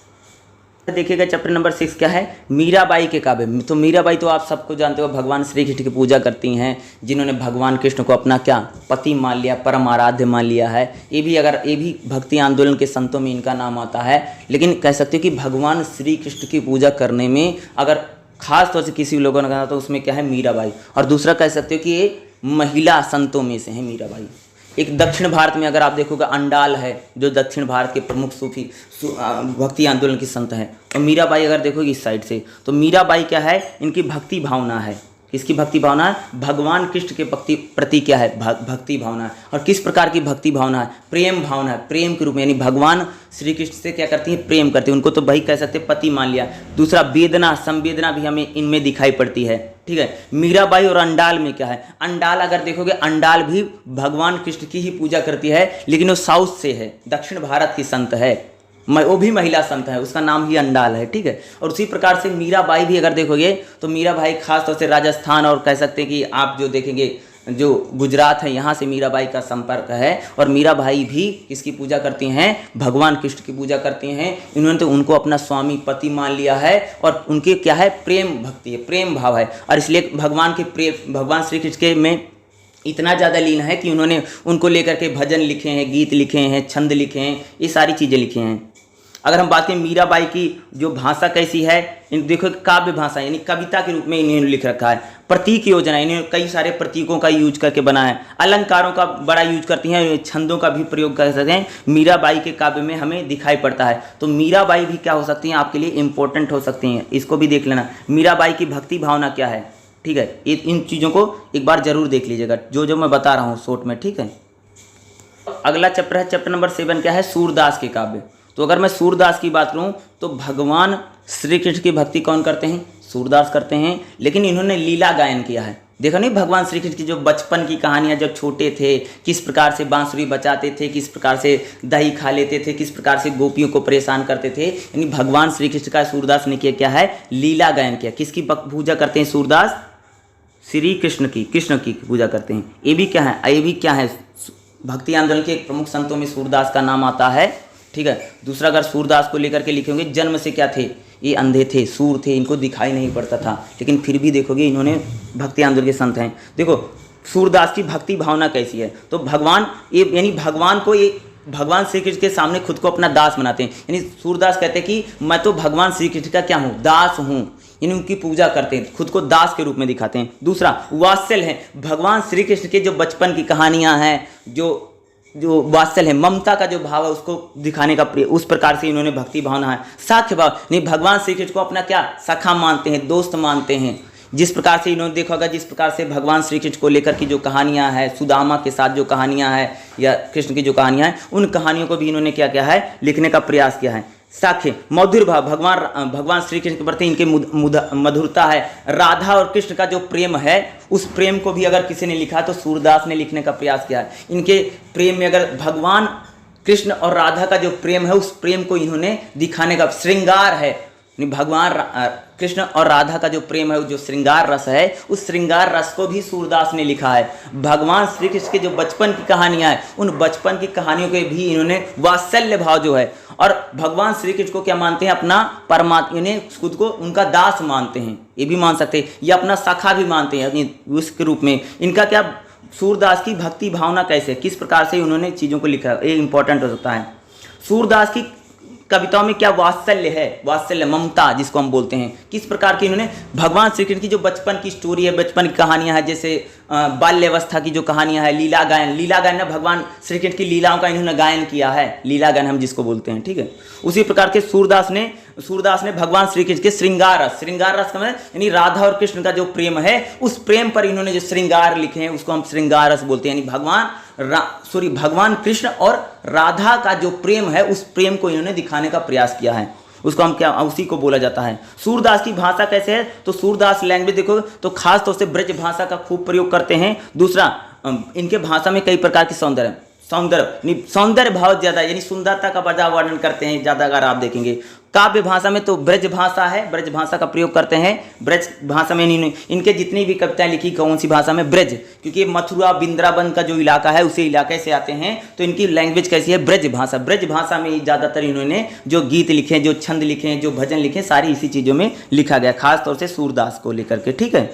देखिएगा चैप्टर नंबर 6 क्या है, मीराबाई के काव्य। तो मीराबाई तो आप सबको जानते हो, भगवान श्री कृष्ण की पूजा करती हैं, जिन्होंने भगवान कृष्ण को अपना क्या पति मान लिया, परम आराध्य मान लिया है। ये भी भक्ति आंदोलन के संतों में इनका नाम आता है। लेकिन कह सकते हो कि भगवान श्री कृष्ण की पूजा करने में अगर खास तौर से किसी लोगों ने कहा तो उसमें क्या है, मीराबाई। और दूसरा कह सकते हो कि ये महिला संतों में से है मीराबाई। एक दक्षिण भारत में अगर आप देखोगे अंडाल है, जो दक्षिण भारत के प्रमुख सूफी भक्ति आंदोलन की संत है। और मीराबाई अगर देखोगे इस साइड से, तो मीराबाई क्या है, इनकी भक्ति भावना है। किसकी भक्ति भावना है, भगवान कृष्ण के प्रति क्या है, भक्ति भावना है। और किस प्रकार की भक्ति भावना है, प्रेम भावना है, प्रेम के रूप में, यानी भगवान श्री कृष्ण से क्या करती है, प्रेम करती है। उनको तो भाई कह सकते हैं पति मान लिया। दूसरा वेदना संवेदना भी हमें इनमें दिखाई पड़ती है। ठीक है, मीराबाई और अंडाल में क्या है, अंडाल अगर देखोगे अंडाल भी भगवान कृष्ण की ही पूजा करती है, लेकिन वो साउथ से है, दक्षिण भारत की संत है, वो भी महिला संत है, उसका नाम ही अंडाल है। ठीक है, और उसी प्रकार से मीराबाई भी अगर देखोगे तो मीराबाई खास तौर से राजस्थान और कह सकते हैं कि आप जो देखेंगे जो गुजरात है, यहाँ से मीराबाई का संपर्क है। और मीराबाई भी किसकी पूजा करती हैं, भगवान कृष्ण की पूजा करती हैं। इन्होंने तो उनको अपना स्वामी पति मान लिया है, और उनके क्या है, प्रेम भक्ति है, प्रेम भाव है। और इसलिए भगवान श्री कृष्ण के में इतना ज़्यादा लीन है कि उन्होंने उनको लेकर के भजन लिखे हैं, गीत लिखे हैं, छंद लिखे हैं, ये सारी चीज़ें लिखी हैं। अगर हम बात करें मीराबाई की जो भाषा कैसी है, देखो काव्य भाषा यानी कविता के रूप में इन्होंने लिख रखा है। प्रतीक योजना, इन्होंने कई सारे प्रतीकों का यूज करके बनाया है। अलंकारों का बड़ा यूज करती हैं, छंदों का भी प्रयोग कर सकते हैं, मीराबाई के काव्य में हमें दिखाई पड़ता है। तो मीराबाई भी क्या हो सकती हैं, आपके लिए इंपॉर्टेंट हो सकती हैं, इसको भी देख लेना। मीराबाई की भक्ति भावना क्या है, ठीक है, इन चीज़ों को एक बार जरूर देख लीजिएगा, जो मैं बता रहा हूँ शॉर्ट में। ठीक है, अगला चैप्टर है, चैप्टर नंबर 7 क्या है, सूरदास के काव्य। तो अगर मैं सूरदास की बात करूं तो भगवान श्री कृष्ण की भक्ति कौन करते हैं, सूरदास करते हैं। लेकिन इन्होंने लीला गायन किया है। देखो नहीं, भगवान श्री कृष्ण की जो बचपन की कहानियां, जब छोटे थे किस प्रकार से बांसुरी बजाते थे, किस प्रकार से दही खा लेते थे, किस प्रकार से गोपियों को परेशान करते थे, यानी भगवान श्री कृष्ण का सूरदास ने किया क्या है, लीला गायन किया। किसकी पूजा करते हैं सूरदास, श्री कृष्ण की पूजा करते हैं। ये भी क्या है, भक्ति आंदोलन के प्रमुख संतों में सूरदास का नाम आता है। ठीक है, दूसरा अगर सूरदास को लेकर के लिखेंगे, जन्म से क्या थे, ये अंधे थे, सूर थे, इनको दिखाई नहीं पड़ता था, लेकिन फिर भी देखोगे इन्होंने भक्ति आंदोलन के संत हैं। देखो सूरदास की भक्ति भावना कैसी है, तो भगवान भगवान श्री कृष्ण के सामने खुद को अपना दास बनाते हैं। यानी सूरदास कहते हैं कि मैं तो भगवान श्री कृष्ण का क्या हूँ, दास हूँ, यानी उनकी पूजा करते हैं, खुद को दास के रूप में दिखाते हैं। दूसरा वात्सल्य है, भगवान श्री कृष्ण के जो बचपन की कहानियाँ हैं, जो वात्सल्य है, ममता का जो भाव है, उसको दिखाने का उस प्रकार से इन्होंने भक्ति भावना है। साख्य भाव, नहीं भगवान श्री कृष्ण को अपना क्या सखा मानते हैं, दोस्त मानते हैं। जिस प्रकार से इन्होंने देखा होगा, जिस प्रकार से भगवान श्री कृष्ण को लेकर की जो कहानियां हैं, सुदामा के साथ जो कहानियां हैं या कृष्ण की जो कहानियां हैं, उन कहानियों को भी इन्होंने क्या है, लिखने का प्रयास किया है। साख्य मधुर भाव, भगवान श्री कृष्ण के प्रति इनके मधुरता है। राधा और कृष्ण का जो प्रेम है, उस प्रेम को भी अगर किसी ने लिखा तो सूरदास ने लिखने का प्रयास किया है। इनके प्रेम में अगर भगवान कृष्ण और राधा का जो प्रेम है, उस प्रेम को इन्होंने दिखाने का, श्रृंगार है, भगवान कृष्ण और राधा का जो प्रेम है, जो श्रृंगार रस है, उस श्रृंगार रस को भी सूरदास ने लिखा है। भगवान श्री कृष्ण के जो बचपन की कहानियां हैं, उन बचपन की कहानियों के भी इन्होंने वात्सल्य भाव जो है, और भगवान श्री कृष्ण को क्या मानते हैं, अपना परमात्मा, इन्हें खुद को उनका दास मानते हैं, ये भी मान सकते हैं, या अपना सखा भी मानते हैं उसके रूप में। इनका क्या, सूरदास की भक्ति भावना कैसे, किस प्रकार से उन्होंने चीज़ों को लिखा, ये इंपॉर्टेंट हो सकता है। सूरदास की कविताओं में क्या वात्सल्य है, वात्सल्य ममता जिसको हम बोलते हैं, किस प्रकार की इन्होंने भगवान श्री कृष्ण की जो बचपन की स्टोरी है, बचपन की कहानियां हैं, जैसे बाल्यावस्था की जो कहानियां हैं, लीला गायन में भगवान श्री कृष्ण की लीलाओं का इन्होंने गायन किया है, लीला गायन हम जिसको बोलते हैं। ठीक है, उसी प्रकार के सूरदास ने सूरदास ने भगवान श्री कृष्ण के श्रृंगार रस का मतलब यानी राधा और कृष्ण का जो प्रेम है उस प्रेम पर इन्होंने जो श्रृंगार लिखे हैं उसको हम श्रृंगार रस बोलते हैं। यानी भगवान कृष्ण और राधा का जो प्रेम है उस प्रेम को इन्होंने दिखाने का प्रयास किया है, उसको हम क्या उसी को बोला जाता है। सूरदास की भाषा कैसे है, तो सूरदास लैंग्वेज देखो तो खास तौर से ब्रज भाषा का खूब प्रयोग करते हैं। दूसरा इनके भाषा में कई प्रकार के सौंदर्य भाव ज्यादा यानी सुंदरता का बड़ा वर्णन करते हैं ज्यादा। अगर आप देखेंगे काव्य भाषा में तो ब्रज भाषा है, ब्रज भाषा का प्रयोग करते हैं। ब्रज भाषा में इनके जितनी भी कविताएं लिखी कौन सी भाषा में, ब्रज, क्योंकि मथुरा वृंदावन का जो इलाका है उसी इलाके से आते हैं तो इनकी लैंग्वेज कैसी है, ब्रज भाषा। ब्रज भाषा में ज़्यादातर इन्होंने जो गीत लिखे, जो छंद लिखे, जो भजन लिखे, सारी इसी चीज़ों में लिखा गया, खास तौर से सूरदास को लेकर के। ठीक है,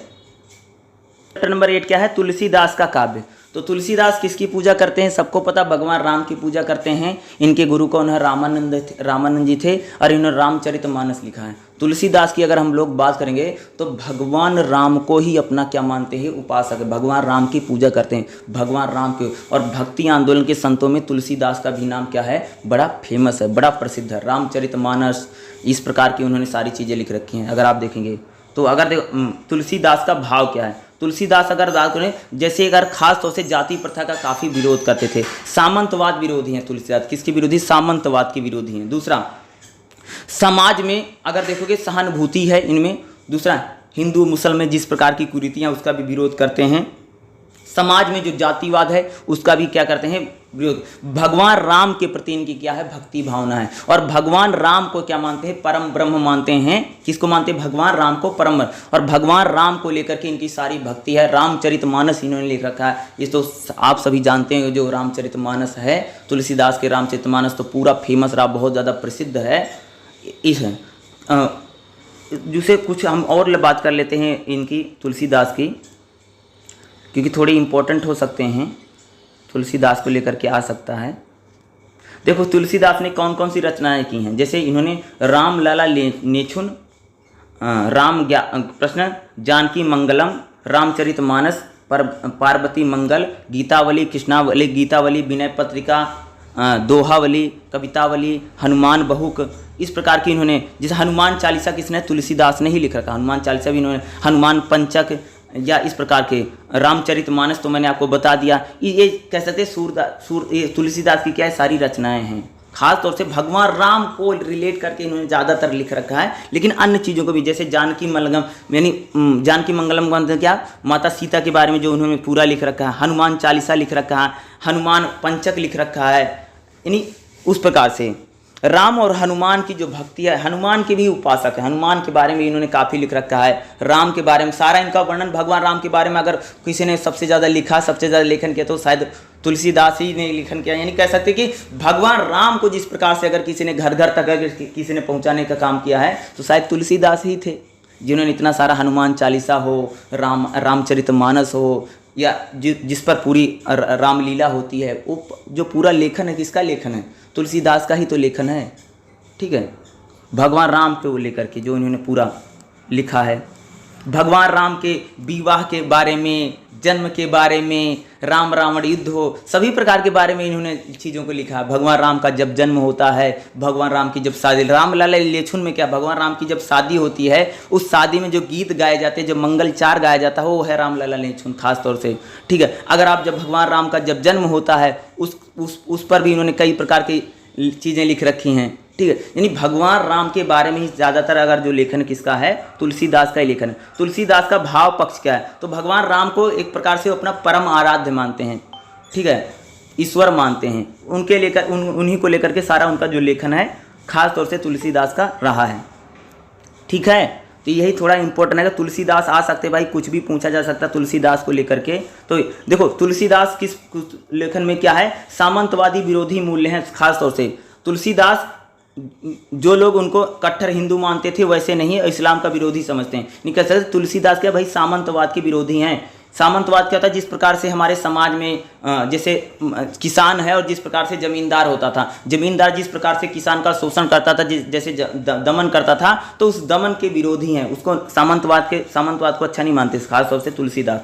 चैप्टर नंबर 8 क्या है, तुलसीदास का काव्य। तो तुलसीदास किसकी पूजा करते हैं, सबको पता, भगवान राम की पूजा करते हैं। इनके गुरु कौन है, रामानंद जी थे और इन्होंने रामचरितमानस लिखा है। तुलसीदास की अगर हम लोग बात करेंगे तो भगवान राम को ही अपना क्या मानते हैं, उपासक है, भगवान राम की पूजा करते हैं, भगवान राम के। और भक्ति आंदोलन के संतों में तुलसीदास का भी नाम क्या है, बड़ा फेमस है, बड़ा प्रसिद्ध है। रामचरितमानस इस प्रकार की उन्होंने सारी चीज़ें लिख रखी हैं। अगर आप देखेंगे तो अगर देखो तुलसीदास का भाव क्या है, तुलसीदास अगर बात करें जैसे अगर खास तौर से जाति प्रथा का काफ़ी विरोध करते थे, सामंतवाद विरोधी हैं तुलसीदास। किसके विरोधी, सामंतवाद के विरोधी हैं। दूसरा समाज में अगर देखोगे सहानुभूति है इनमें। दूसरा हिंदू मुसलमान जिस प्रकार की कुरीतियाँ उसका भी विरोध करते हैं। समाज में जो जातिवाद है उसका भी क्या करते हैं, विरोध। भगवान राम के प्रति इनकी क्या है, भक्ति भावना है। और भगवान राम को क्या मानते हैं, परम ब्रह्म मानते हैं। किसको मानते हैं, भगवान राम को परम। और भगवान राम को लेकर के इनकी सारी भक्ति है। रामचरितमानस इन्होंने लिख रखा है, ये तो आप सभी जानते हैं। जो रामचरितमानस है तुलसीदास के रामचरितमानस तो पूरा फेमस रहा, बहुत ज़्यादा प्रसिद्ध है। इस जिसे कुछ हम और बात कर लेते हैं इनकी तुलसीदास की, क्योंकि थोड़े इम्पोर्टेंट हो सकते हैं, तुलसीदास को लेकर के आ सकता है। देखो तुलसीदास ने कौन कौन सी रचनाएं की हैं, जैसे इन्होंने राम लाला नेछुन, प्रश्न, जानकी मंगलम, रामचरितमानस, पार्वती मंगल, गीतावली, कृष्णावली, गीतावली, विनय पत्रिका, दोहावली, कवितावली, हनुमान बहुक, इस प्रकार की इन्होंने। जैसे हनुमान चालीसा किसने, तुलसीदास ने ही लिख रखा। हनुमान चालीसा भी इन्होंने, हनुमान पंचक या इस प्रकार के। रामचरितमानस तो मैंने आपको बता दिया। ये कह सकते तुलसीदास की क्या है, सारी रचनाएं हैं। खास तौर से भगवान राम को रिलेट करके इन्होंने ज़्यादातर लिख रखा है, लेकिन अन्य चीज़ों को भी, जैसे जानकी मंगलम यानी जानकी मंगलम का मतलब क्या, माता सीता के बारे में जो उन्होंने पूरा लिख रखा है। हनुमान चालीसा लिख रखा है, हनुमान पंचक लिख रखा है, यानी उस प्रकार से। राम और हनुमान की जो भक्ति है, हनुमान के भी उपासक है, हनुमान के बारे में इन्होंने काफ़ी लिख रखा है। राम के बारे में सारा इनका वर्णन, भगवान राम के बारे में अगर किसी ने सबसे ज़्यादा लिखा, सबसे ज़्यादा लेखन किया तो शायद तुलसीदास ही ने लेखन किया। यानी कह सकते कि भगवान राम को जिस प्रकार से अगर किसी ने घर घर तक अगर किसी ने पहुँचाने का काम किया है तो शायद तुलसीदास ही थे, जिन्होंने इतना सारा हनुमान चालीसा हो, रामचरितमानस हो, या जिस पर पूरी रामलीला होती है, वो जो पूरा लेखन है किसका लेखन है, तुलसीदास का ही तो लेखन है। ठीक है, भगवान राम पे वो लेकर के जो इन्होंने पूरा लिखा है। भगवान राम के विवाह के बारे में, जन्म के बारे में, राम रावण युद्ध हो, सभी प्रकार के बारे में इन्होंने चीज़ों को लिखा है। भगवान राम का जब जन्म होता है, भगवान राम की जब शादी, राम लाला लेछुन में क्या, भगवान राम की जब शादी होती है उस शादी में जो गीत गाए जाते हैं, जो मंगलचार गाया जाता है, वो है राम लाला लेछुन खास तौर से। ठीक है, अगर आप जब भगवान राम का जब जन्म होता है उस पर भी इन्होंने कई प्रकार की चीज़ें लिख रखी हैं। ठीक है, यानी भगवान राम के बारे में ही ज़्यादातर अगर जो लेखन किसका है, तुलसीदास का ही लेखन है। तुलसीदास का भाव पक्ष क्या है, तो भगवान राम को एक प्रकार से अपना परम आराध्य मानते हैं। ठीक है, ईश्वर मानते हैं, उनके लेकर उन्हीं को लेकर के सारा उनका जो लेखन है खास तौर से तुलसीदास का रहा है। ठीक है, तो यही थोड़ा इंपॉर्टेंट है कि तुलसीदास आ सकते भाई, कुछ भी पूछा जा सकता है तुलसीदास को लेकर के। तो देखो तुलसीदास किस लेखन में क्या है, सामंतवादी विरोधी मूल्य हैं। खास तौर से तुलसीदास, जो लोग उनको कट्टर हिंदू मानते थे वैसे नहीं है, इस्लाम का विरोधी समझते हैं। नहीं कह सकते तुलसीदास क्या भाई, सामंतवाद के विरोधी हैं। सामंतवाद क्या होता है, जिस प्रकार से हमारे समाज में जैसे किसान है और जिस प्रकार से जमींदार होता था, जमींदार जिस प्रकार से किसान का शोषण करता था, जैसे दमन करता था, तो उस दमन के विरोधी हैं, उसको सामंतवाद को अच्छा नहीं मानते, खास तौर से तुलसीदास।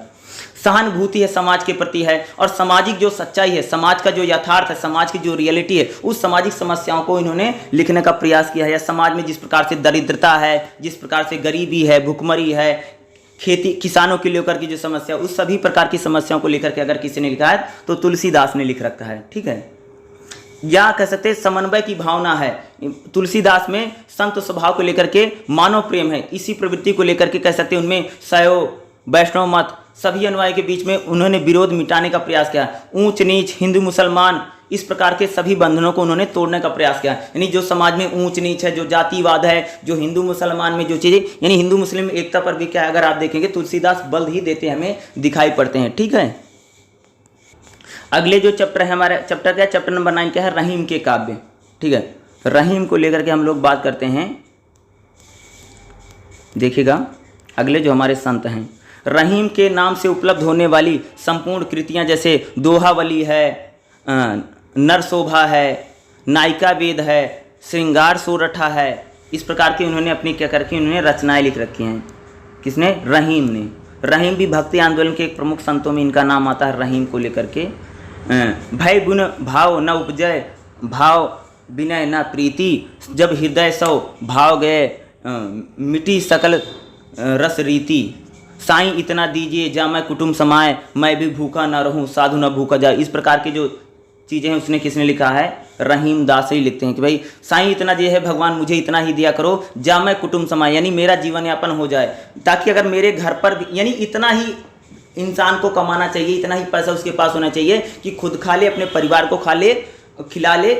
सहानुभूति है समाज के प्रति है, और सामाजिक जो सच्चाई है, समाज का जो यथार्थ है, समाज की जो रियलिटी है, उस सामाजिक समस्याओं को इन्होंने लिखने का प्रयास किया है। या समाज में जिस प्रकार से दरिद्रता है, जिस प्रकार से गरीबी है, भुखमरी है, खेती किसानों के लेकर की जो समस्या, उस सभी प्रकार की समस्याओं को लेकर के अगर किसी ने लिखा है तो तुलसीदास ने लिख रखा है। ठीक है, या कह सकते हैं समन्वय की भावना है तुलसीदास में, संत स्वभाव को लेकर के मानव प्रेम है, इसी प्रवृत्ति को लेकर के कह सकते हैं उनमें शैव वैष्णव मत सभी अनुयायी के बीच में उन्होंने विरोध मिटाने का प्रयास किया। ऊंच नीच, हिंदू मुसलमान, इस प्रकार के सभी बंधनों को उन्होंने तोड़ने का प्रयास किया। यानी जो समाज में ऊंच नीच है, जो जातिवाद है, जो हिंदू मुसलमान में जो चीज़ें, यानी हिंदू मुस्लिम एकता पर भी क्या है, अगर आप देखेंगे तुलसीदास बल ही देते हमें दिखाई पड़ते हैं। ठीक है, अगले जो चैप्टर है हमारा, चैप्टर क्या, चैप्टर नंबर 9 क्या है, रहीम के काव्य। ठीक है, रहीम को लेकर के हम लोग बात करते हैं। देखिएगा अगले जो हमारे संत हैं, रहीम के नाम से उपलब्ध होने वाली संपूर्ण कृतियां जैसे दोहावली है, नरशोभा है, नायिका वेद है, श्रृंगार सोरठा है, इस प्रकार की उन्होंने अपनी क्या करके उन्होंने रचनाएं लिख रखी हैं। किसने, रहीम ने। रहीम भी भक्ति आंदोलन के एक प्रमुख संतों में इनका नाम आता है, रहीम को लेकर के। भय गुण भाव न उपजय, भाव विनय न प्रीति, जब हृदय सौ भाव गए मिटी सकल रस रीति, साईं इतना दीजिए जा मैं कुटुंब समाए, मैं भी भूखा न रहूं साधु न भूखा जाए। इस प्रकार की जो चीज़ें हैं उसने किसने लिखा है, रहीम दास ही लिखते हैं कि भाई साईं इतना ये है, भगवान मुझे इतना ही दिया करो, जा मैं कुटुंब समाए, यानी मेरा जीवन यापन हो जाए, ताकि अगर मेरे घर पर भी, यानी इतना ही इंसान को कमाना चाहिए, इतना ही पैसा उसके पास होना चाहिए कि खुद खा ले, अपने परिवार को खा ले, खिला ले।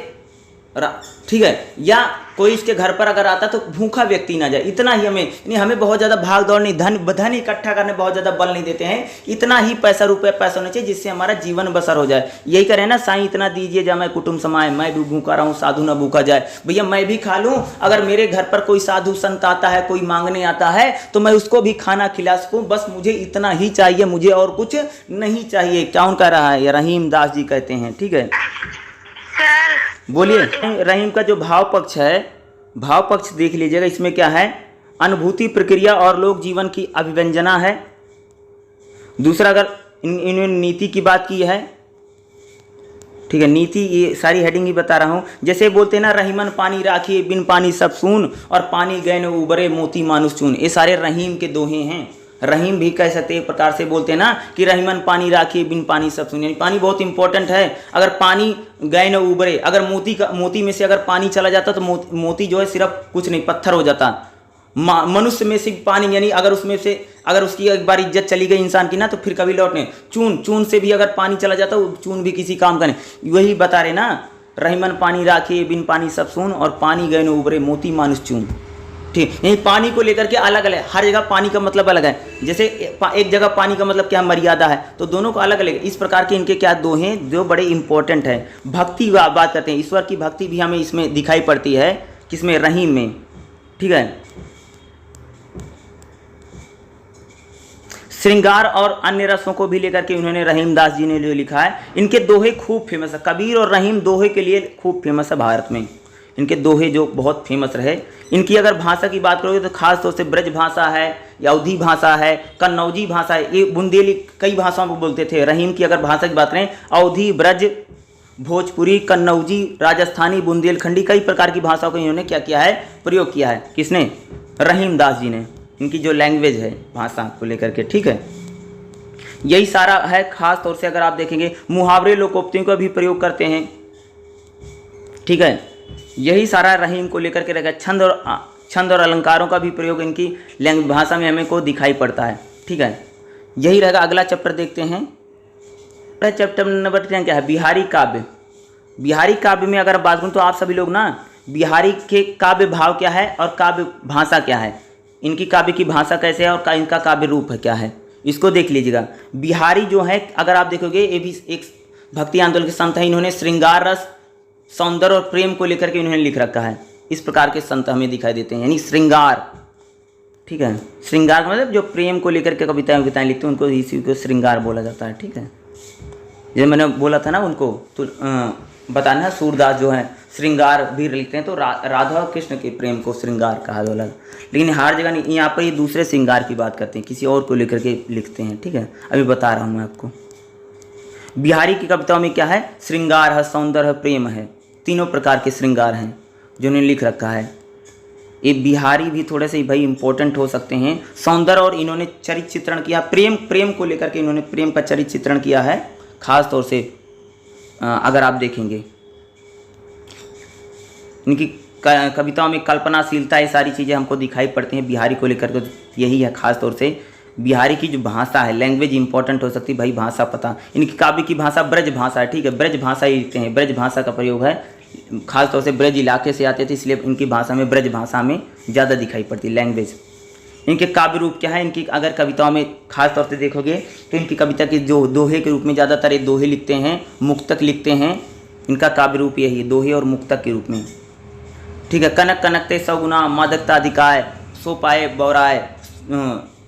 ठीक है, या कोई इसके घर पर अगर आता तो भूखा व्यक्ति ना जाए, इतना ही हमें, यानी हमें बहुत ज़्यादा भाग दौड़ नहीं, धन इकट्ठा करने बहुत ज़्यादा बल नहीं देते हैं, इतना ही पैसा होना चाहिए जिससे हमारा जीवन बसर हो जाए। यही करें ना, साईं इतना दीजिए जा मैं कुटुंब समाए, मैं भी भूखा रहूं साधु ना भूखा जाए। भैया मैं भी खा लूँ, अगर मेरे घर पर कोई साधु संत आता है, कोई मांगने आता है तो मैं उसको भी खाना खिला सकूँ, बस मुझे इतना ही चाहिए, मुझे और कुछ नहीं चाहिए। कौन कह रहा है, रहीम दास जी कहते हैं। ठीक है, बोलिए। रहीम का जो भाव पक्ष है, भाव पक्ष देख लीजिएगा, इसमें क्या है, अनुभूति प्रक्रिया और लोक जीवन की अभिव्यंजना है। दूसरा, अगर इन्होंने नीति की बात की है, ठीक है, नीति, ये सारी हेडिंग ही बता रहा हूँ। जैसे बोलते हैं ना, रहीमन पानी राखिए बिन पानी सब सून, और पानी गए न उबरे मोती मानुष चून, ये सारे रहीम के दोहे हैं। रहीम भी कह सकते एक प्रकार से बोलते हैं ना कि रहीमन पानी राखिए बिन पानी सब सून, यानी पानी बहुत इंपॉर्टेंट है। अगर पानी गए न उबरे, अगर मोती में से अगर पानी चला जाता तो मोती जो है सिर्फ कुछ नहीं, पत्थर हो जाता। मनुष्य में से पानी, यानी अगर उसमें से अगर उसकी एक बार इज्जत चली गई इंसान की ना, तो फिर कभी लौटने। चून से भी अगर पानी चला जाता, वो चून भी किसी काम का नहीं। वही बता रहे ना, रहीमन पानी राखिए बिन पानी सब सून, और पानी गए न उबरे मोती मानुष चून। ठीक, यही पानी को लेकर के अलग अलग, हर जगह पानी का मतलब अलग है। जैसे एक जगह पानी का मतलब क्या, मर्यादा है, तो दोनों को अलग अलग। इस प्रकार के इनके क्या दोहे जो बड़े इंपॉर्टेंट है। भक्ति बात करते हैं, ईश्वर की भक्ति भी हमें इसमें दिखाई पड़ती है, किसमें, रहीम में। ठीक है, श्रृंगार और अन्य रसों को भी लेकर के उन्होंने, रहीम दास जी ने जो लिखा है, इनके दोहे खूब फेमस है। कबीर और रहीम दोहे के लिए खूब फेमस है भारत में, इनके दोहे जो बहुत फेमस रहे। इनकी अगर भाषा की बात करोगे तो खास तौर से ब्रज भाषा है, अवधी भाषा है, कन्नौजी भाषा है, ये बुंदेली कई भाषाओं को बोलते थे। रहीम की अगर भाषा की बात करें, अवधी, ब्रज, भोजपुरी, कन्नौजी, राजस्थानी, बुंदेलखंडी, कई प्रकार की भाषाओं को इन्होंने क्या किया है, प्रयोग किया है। किसने, रहीम दास जी ने, इनकी जो लैंग्वेज है भाषा को लेकर के। ठीक है, यही सारा है। खास तौर से अगर आप देखेंगे, मुहावरे लोकोक्तियों का भी प्रयोग करते हैं। ठीक है, यही सारा रहीम को लेकर के रखा। छंद और अलंकारों का भी प्रयोग इनकी लैंग्वेज भाषा में हमें को दिखाई पड़ता है। ठीक है, यही रहेगा। अगला चैप्टर देखते हैं। चैप्टर नंबर 10 क्या है, बिहारी काव्य। बिहारी काव्य में अगर बात करूँ तो आप सभी लोग ना, बिहारी के काव्य भाव क्या है और काव्य भाषा क्या है, इनकी काव्य की भाषा कैसे है और इनका काव्य रूप है क्या है, इसको देख लीजिएगा। बिहारी जो है, अगर आप देखोगे, ये भी एक भक्ति आंदोलन के संत हैं। इन्होंने श्रृंगार रस, सौंदर्य और प्रेम को लेकर के इन्होंने लिख रखा है। इस प्रकार के संत हमें दिखाई देते हैं, यानी श्रृंगार। ठीक है, श्रृंगार का मतलब जो प्रेम को लेकर के कविताएं लिखते हैं, उनको इसी को श्रृंगार बोला जाता है। ठीक है, जैसे मैंने बोला था ना उनको, तो बताना, सूरदास जो है श्रृंगार भी लिखते हैं, तो राधा और कृष्ण के प्रेम को श्रृंगार कहा गया। लेकिन हर जगह नहीं, यहाँ पर ये दूसरे श्रृंगार की बात करते हैं, किसी और को लेकर के लिखते हैं। ठीक है, अभी बता रहा हूँ मैं आपको। बिहारी की कविताओं में क्या है, श्रृंगार है, सौंदर्य है, प्रेम है, तीनों प्रकार के श्रृंगार हैं जो इन्होंने लिख रखा है। ये बिहारी भी थोड़े से भाई इंपॉर्टेंट हो सकते हैं। सौंदर्य और इन्होंने चरित्र चित्रण किया, प्रेम को लेकर के इन्होंने प्रेम का चरित्र चित्रण किया है खास तौर से। अगर आप देखेंगे इनकी कविताओं में कल्पनाशीलता, ये सारी चीज़ें हमको दिखाई पड़ती हैं बिहारी को लेकर के। यही है खास तौर से बिहारी की जो भाषा है, लैंग्वेज इंपॉर्टेंट हो सकती है भाई, भाषा पता। इनकी काव्य की भाषा ब्रज भाषा है। ठीक है, ब्रज भाषा ही लिखते हैं, ब्रज भाषा का प्रयोग है, खास तौर से ब्रज इलाके से आते थे, इसलिए इनकी भाषा में ब्रज भाषा में ज़्यादा दिखाई पड़ती लैंग्वेज। इनके काव्य रूप क्या है, इनकी अगर कविताओं में खास तौर से देखोगे तो इनकी कविता के जो दोहे के रूप में ज़्यादातर ये दोहे लिखते हैं, मुक्तक लिखते हैं। इनका काव्य रूप यही है, दोहे और मुक्तक के रूप में। ठीक है, कनक कनकते सौगुना मादकता अधिकाय, सो पाए बौराय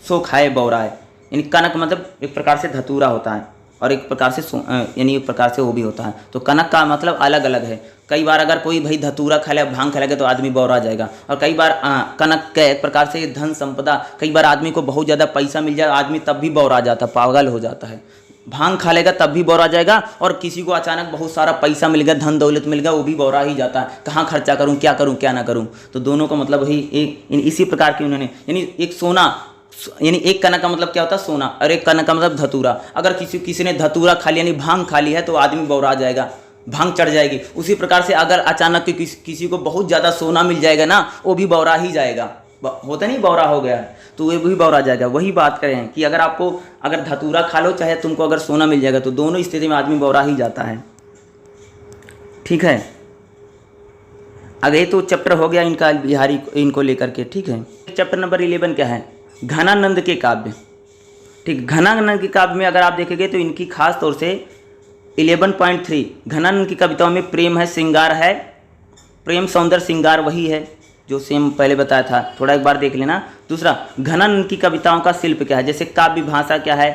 सो खाए बौराय। यानी कनक मतलब एक प्रकार से धतूरा होता है और एक प्रकार से यानी एक प्रकार से वो भी होता है। तो कनक का मतलब अलग अलग है। कई बार अगर कोई भाई धतूरा खा ले, भांग खा लेगा तो आदमी बौरा जाएगा। और कई बार कनक का एक प्रकार से धन संपदा, कई बार आदमी को बहुत ज़्यादा पैसा मिल जाए, आदमी तब भी बौरा जाता, पागल हो जाता है। भांग खा लेगा तब भी बौरा जाएगा, और किसी को अचानक बहुत सारा पैसा मिल गया, धन दौलत मिल गया, वो भी बौरा ही जाता है। कहाँ खर्चा करूँ, क्या ना करूँ। तो दोनों का मतलब वही इसी प्रकार की उन्होंने, यानी एक सोना, यानी एक कनक का मतलब क्या होता है, सोना, और एक कनक का मतलब धतूरा। अगर किसी ने धतूरा खा लिया यानी भांग खा ली है तो आदमी बौरा जाएगा, भांग चढ़ जाएगी। उसी प्रकार से अगर अचानक किसी को बहुत ज़्यादा सोना मिल जाएगा ना, वो भी बौरा ही जाएगा। होता नहीं बौरा हो गया तो वो भी बौरा जाएगा। वही बात करें कि अगर आपको अगर धतूरा खा लो, चाहे तुमको अगर सोना मिल जाएगा, तो दोनों स्थिति में आदमी बौरा ही जाता है। ठीक है, अगर ये तो चैप्टर हो गया इनका बिहारी इनको लेकर के। ठीक है, चैप्टर नंबर 11 क्या है, घनानंद के काव्य। ठीक, घनानंद के काव्य में अगर आप देखेंगे तो इनकी खास तौर से 11.3 घनानंद की कविताओं में प्रेम है, श्रृंगार है, प्रेम सौंदर्य श्रृंगार वही है जो सेम पहले बताया था, थोड़ा एक बार देख लेना। दूसरा, घनानंद की कविताओं का शिल्प क्या है, जैसे काव्य भाषा क्या है,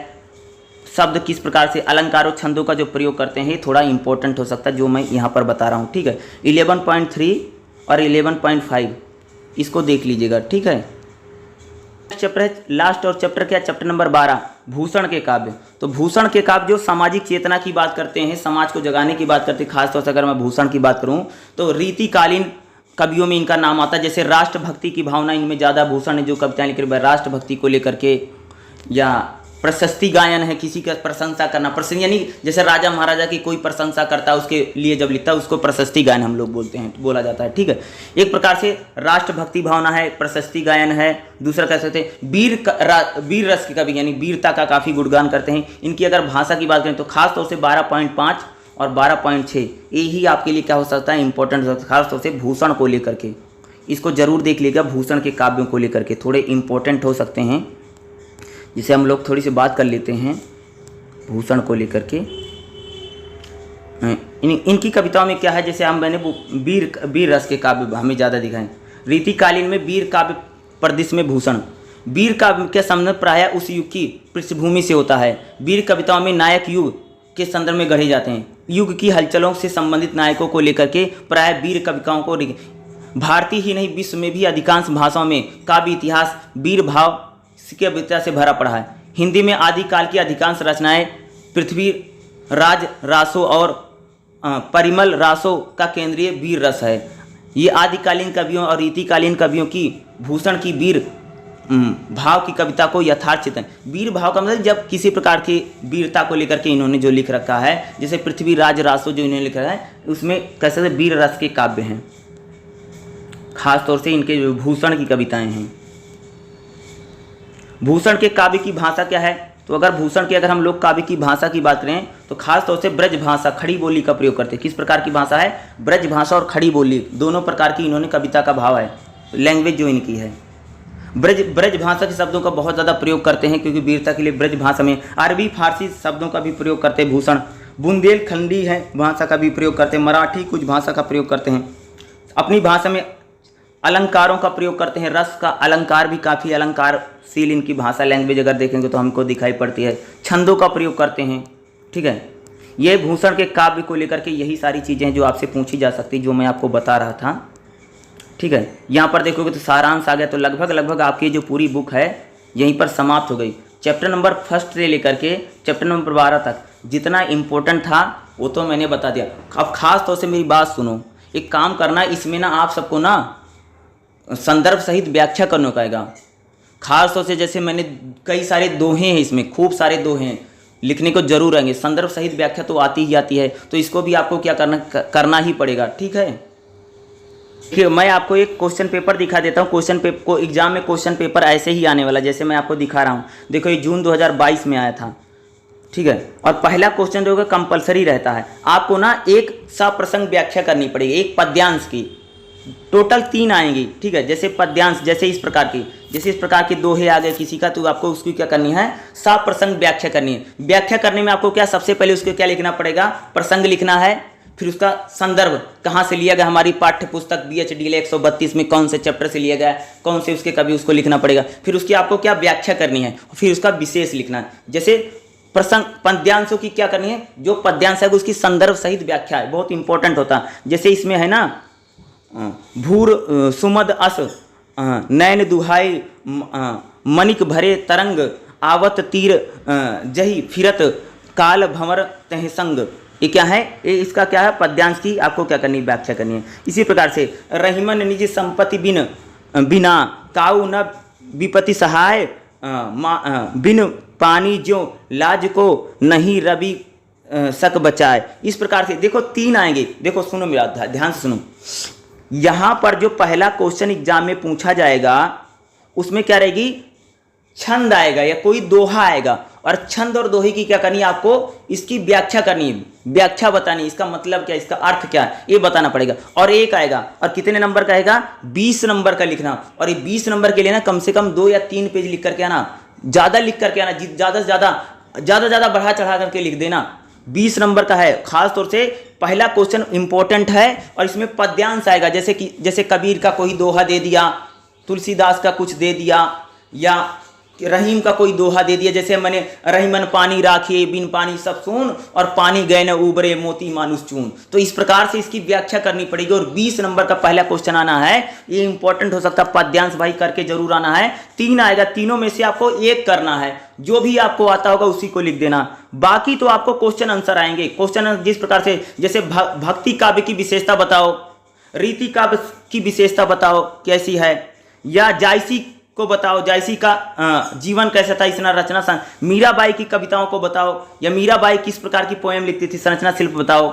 शब्द किस प्रकार से, अलंकारों छंदों का जो प्रयोग करते हैं, थोड़ा इंपॉर्टेंट हो सकता है जो मैं यहाँ पर बता रहा हूँ। ठीक है, 11.3 और 11.5 इसको देख लीजिएगा। ठीक है, चैप्टर है लास्ट, और चैप्टर क्या, चैप्टर नंबर 12 भूषण के काव्य। तो भूषण के काव्य जो सामाजिक चेतना की बात करते हैं, समाज को जगाने की बात करते हैं। खासतौर से अगर मैं भूषण की बात करूं तो रीतिकालीन कवियों में इनका नाम आता है। जैसे राष्ट्रभक्ति की भावना इनमें ज़्यादा, भूषण ने जो कविताएं लिखी है राष्ट्रभक्ति को लेकर के, या प्रशस्ति गायन है, किसी का प्रशंसा करना, प्रशंसा यानी जैसे राजा महाराजा की कोई प्रशंसा करता है उसके लिए जब लिखता है उसको प्रशस्ति गायन हम लोग बोलते हैं, बोला जाता है। ठीक है, एक प्रकार से राष्ट्रभक्ति भावना है, प्रशस्ति गायन है। दूसरा कह सकते हैं वीर रस के कवि, यानी वीरता का काफ़ी गुणगान करते हैं। इनकी अगर भाषा की बात करें तो खास तौर से 12.5 और 12.6 यही आपके लिए क्या हो सकता है, इंपॉर्टेंट, खास तौर से भूषण को लेकर के। इसको जरूर देख लीजिएगा, भूषण के काव्यों को लेकर के थोड़े इंपॉर्टेंट हो सकते हैं, जिसे हम लोग थोड़ी सी बात कर लेते हैं भूषण को लेकर के। इनकी कविताओं में क्या है, जैसे मैंने वीर रस के काव्य हमें ज़्यादा दिखाएं। रीतिकालीन में वीर काव्य, प्रदेश में भूषण। वीर काव्य के संबंध प्रायः उस युग की पृष्ठभूमि से होता है। वीर कविताओं में नायक युग के संदर्भ में गढ़े जाते हैं। युग की हलचलों से संबंधित नायकों को लेकर के प्रायः वीर कविताओं को, भारतीय ही नहीं विश्व में भी अधिकांश भाषाओं में काव्य इतिहास वीर भाव की कविता से भरा पड़ा है। हिंदी में आदिकाल की अधिकांश रचनाएं पृथ्वी राज रासों और परिमल रासों का केंद्रीय वीर रस है। ये आदिकालीन कवियों और रीतिकालीन कवियों की भूषण की वीर भाव की कविता को यथार्थ चित्रण। वीर भाव का मतलब जब किसी प्रकार की वीरता को लेकर के इन्होंने जो लिख रखा है, जैसे पृथ्वी राज रासो जो इन्होंने लिखा है, उसमें कैसे वीर रस के काव्य हैं। खासतौर से इनके जो भूषण की कविताएं हैं। भूषण के काव्य की भाषा क्या है, तो अगर भूषण की अगर हम लोग काव्य की भाषा की बात करें तो खास तौर से ब्रज भाषा, खड़ी बोली का प्रयोग करते हैं। किस प्रकार की भाषा है, ब्रज भाषा और खड़ी बोली, दोनों प्रकार की इन्होंने कविता का भाव है, लैंग्वेज जो इनकी है। ब्रज भाषा के शब्दों का बहुत ज़्यादा प्रयोग करते हैं, क्योंकि वीरता के लिए ब्रज भाषा में अरबी फारसी शब्दों का भी प्रयोग करते हैं भूषण। बुंदेलखंडी है भाषा का भी प्रयोग करते हैं, मराठी कुछ भाषा का प्रयोग करते हैं। अपनी भाषा में अलंकारों का प्रयोग करते हैं, रस का अलंकार भी काफ़ी अलंकारशील इनकी भाषा, लैंग्वेज अगर देखेंगे तो हमको दिखाई पड़ती है। छंदों का प्रयोग करते हैं। ठीक है, ये भूषण के काव्य को लेकर के यही सारी चीज़ें हैं जो आपसे पूछी जा सकती, जो मैं आपको बता रहा था। ठीक है, यहाँ पर देखोगे तो सारांश आ गया। तो लगभग आपकी जो पूरी बुक है यहीं पर समाप्त हो गई। चैप्टर नंबर 1 से लेकर के चैप्टर नंबर 12 तक जितना इम्पोर्टेंट था वो तो मैंने बता दिया। अब खास तौर से मेरी बात सुनो, एक काम करना, इसमें ना आप सबको ना संदर्भ सहित व्याख्या करने को आएगा। खास तौर से जैसे मैंने कई सारे दोहे हैं, इसमें खूब सारे दोहे हैं, लिखने को जरूर आएंगे। संदर्भ सहित व्याख्या तो आती ही आती है, तो इसको भी आपको क्या करना ही पड़ेगा। ठीक है, फिर मैं आपको एक क्वेश्चन पेपर दिखा देता हूँ। क्वेश्चन पेपर को एग्जाम में क्वेश्चन पेपर ऐसे ही आने वाला, जैसे मैं आपको दिखा रहा हूँ। देखो ये जून 2022 में आया था। ठीक है, और पहला क्वेश्चन जो होगा कंपलसरी रहता है। आपको ना एक सप्रसंग व्याख्या करनी पड़ेगी, एक पद्यांश की। टोटल 3 आएंगी। ठीक है, जैसे पद्यांश, जैसे इस प्रकार के दोहे आ गए किसी का, तो आपको उसकी क्या करनी है, सप्रसंग व्याख्या करनी है। व्याख्या करने में आपको क्या, सबसे पहले उसको क्या लिखना पड़ेगा, प्रसंग लिखना है। फिर उसका संदर्भ कहाँ से लिया गया, हमारी पाठ्य पुस्तक BHDL 132 में कौन से चैप्टर से लिया गया, कौन से उसके कवि, उसको लिखना पड़ेगा। फिर उसकी आपको क्या व्याख्या करनी है, फिर उसका विशेष लिखना है। जैसे प्रसंग पद्यांशों की क्या करनी है, जो पद्यांश है उसकी संदर्भ सहित व्याख्या है, बहुत इंपॉर्टेंट होता है। जैसे इसमें है ना, भूर सुमद अस नैन दुहाई मनिक भरे तरंग आवत तीर जही फिरत काल भंवर तह संग। ये क्या है, ये इसका क्या है, पद्यांश की आपको क्या करनी, व्याख्या करनी है। इसी प्रकार से रहीमन निज संपत्ति बिना काऊ न विपत्ति सहाय बिन पानी ज्यों लाज को नहीं रवि सक बचाए। इस प्रकार से देखो 3 आएंगे। देखो सुनो, मेरा ध्यान से सुनो। यहाँ पर जो पहला क्वेश्चन एग्जाम में पूछा जाएगा उसमें क्या रहेगी, छंद आएगा या कोई दोहा आएगा, और छंद और दोहे की क्या करनी है, आपको इसकी व्याख्या करनी है, व्याख्या बतानी है, इसका मतलब क्या, इसका अर्थ क्या है, ये बताना पड़ेगा। और एक आएगा, और कितने नंबर का आएगा, 20 नंबर का लिखना। और ये 20 नंबर के लिए ना कम से कम 2 या 3 पेज लिख करके आना, ज़्यादा लिख करके आना, ज़्यादा से ज़्यादा बढ़ा चढ़ा करके लिख देना। 20 नंबर का है। खास तौर से पहला क्वेश्चन इंपॉर्टेंट है, और इसमें पद्यांश आएगा। जैसे कबीर का कोई दोहा दे दिया, तुलसीदास का कुछ दे दिया, या रहीम का कोई दोहा दे दिया। जैसे मैंने रहीमन पानी राखे बिन पानी सब सून, और पानी गए न उबरे मोती मानुष चून। तो इस प्रकार से इसकी व्याख्या करनी पड़ेगी। और 20 नंबर का पहला क्वेश्चन आना है, ये इंपॉर्टेंट हो सकता है। पद्यांश भाई करके जरूर आना है। 3 आएगा, तीनों में से आपको एक करना है। जो भी आपको आता होगा उसी को लिख देना। बाकी तो आपको क्वेश्चन आंसर आएंगे। क्वेश्चन जिस प्रकार से, जैसे भक्ति काव्य की विशेषता बताओ, रीति काव्य की विशेषता बताओ कैसी है, या जायसी को बताओ, जायसी का जीवन कैसा था, इसना रचना संग, मीराबाई की कविताओं को बताओ, या मीराबाई किस प्रकार की पोएम लिखती थी, संरचना शिल्प बताओ,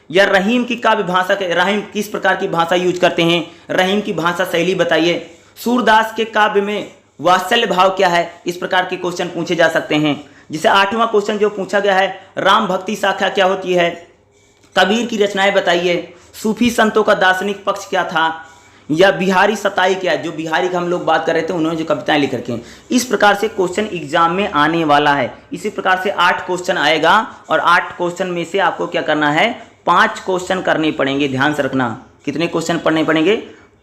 या रहीम की काव्य भाषा के, रहीम किस प्रकार की भाषा यूज करते हैं, रहीम की भाषा शैली बताइए। सूरदास के काव्य में वात्सल्य भाव क्या है, इस प्रकार के क्वेश्चन पूछे जा सकते हैं। जिसे 8वां क्वेश्चन जो पूछा गया है, राम भक्ति शाखा क्या होती है, कबीर की रचनाएं बताइए, सूफी संतों का दार्शनिक पक्ष क्या था, या बिहारी सताई क्या है, जो बिहारी का हम लोग बात कर रहे थे, उन्होंने जो कविताएं लिख रखी हैं। इस प्रकार से क्वेश्चन एग्जाम में आने वाला है। इसी प्रकार से 8 क्वेश्चन आएगा, और 8 क्वेश्चन में से आपको क्या करना है, 5 क्वेश्चन करने पड़ेंगे। ध्यान से रखना, कितने क्वेश्चन पढ़ने पड़ेंगे,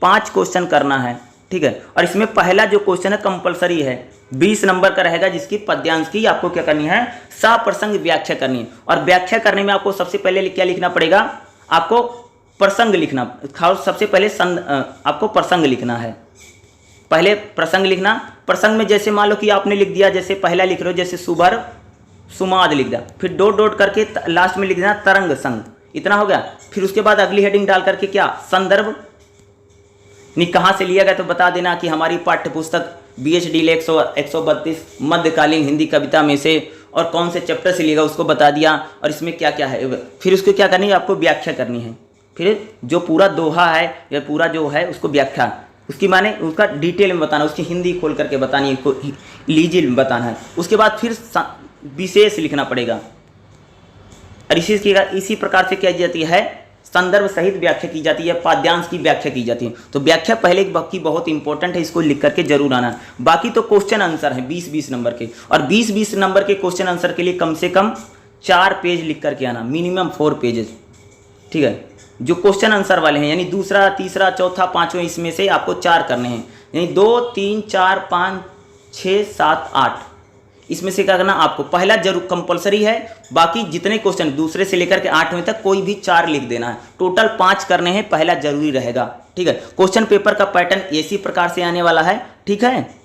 5 क्वेश्चन करना है। ठीक है, और इसमें पहला जो क्वेश्चन है कंपलसरी है, 20 नंबर का रहेगा, जिसकी पद्यांश की आपको क्या करनी है, सप्रसंग व्याख्या करनी है। और व्याख्या करने में आपको सबसे पहले क्या लिखना पड़ेगा, आपको प्रसंग लिखना। सबसे पहले आपको प्रसंग लिखना है। पहले प्रसंग लिखना। प्रसंग में जैसे मान लो कि आपने लिख दिया, जैसे पहला लिख रहे हो, जैसे सुभर सुमाद लिख दिया, फिर डॉट डॉट करके लास्ट में लिख देना तरंग संग, इतना हो गया। फिर उसके बाद अगली हेडिंग डाल करके क्या, संदर्भ नहीं कहाँ से लिया गया, तो बता देना कि हमारी पाठ्य पुस्तक BHDL 132 मध्यकालीन हिंदी कविता में से, और कौन से चैप्टर से लिया उसको बता दिया, और इसमें क्या क्या है। फिर उसको क्या करनी है, आपको व्याख्या करनी है। फिर जो पूरा दोहा है या पूरा जो है उसको व्याख्या, उसकी माने उसका डिटेल में बताना, उसकी हिंदी खोल करके बतानी है, लीजिए बताना है। उसके बाद फिर विशेष लिखना पड़ेगा। और इसी प्रकार से क्या जाती है, संदर्भ सहित व्याख्या की जाती है, पाद्यांश की व्याख्या की जाती है। तो व्याख्या पहले की बहुत इंपॉर्टेंट है, इसको लिख करके जरूर आना। बाकी तो क्वेश्चन आंसर है 20-20 नंबर के, और 20-20 नंबर के क्वेश्चन आंसर के लिए कम से कम 4 पेज लिख करके आना, मिनिमम 4 पेजेस। ठीक है, जो क्वेश्चन आंसर वाले हैं, यानी दूसरा, तीसरा, चौथा, पांचवें, इसमें से आपको 4 करने हैं, यानी 2, 3, 4, 5, 6, 7, 8, इसमें से क्या करना आपको, पहला जरूर कंपलसरी है, बाकी जितने क्वेश्चन दूसरे से लेकर के 8वें तक कोई भी 4 लिख देना है। टोटल 5 करने हैं, पहला जरूरी रहेगा। ठीक है, क्वेश्चन पेपर का पैटर्न इसी प्रकार से आने वाला है। ठीक है।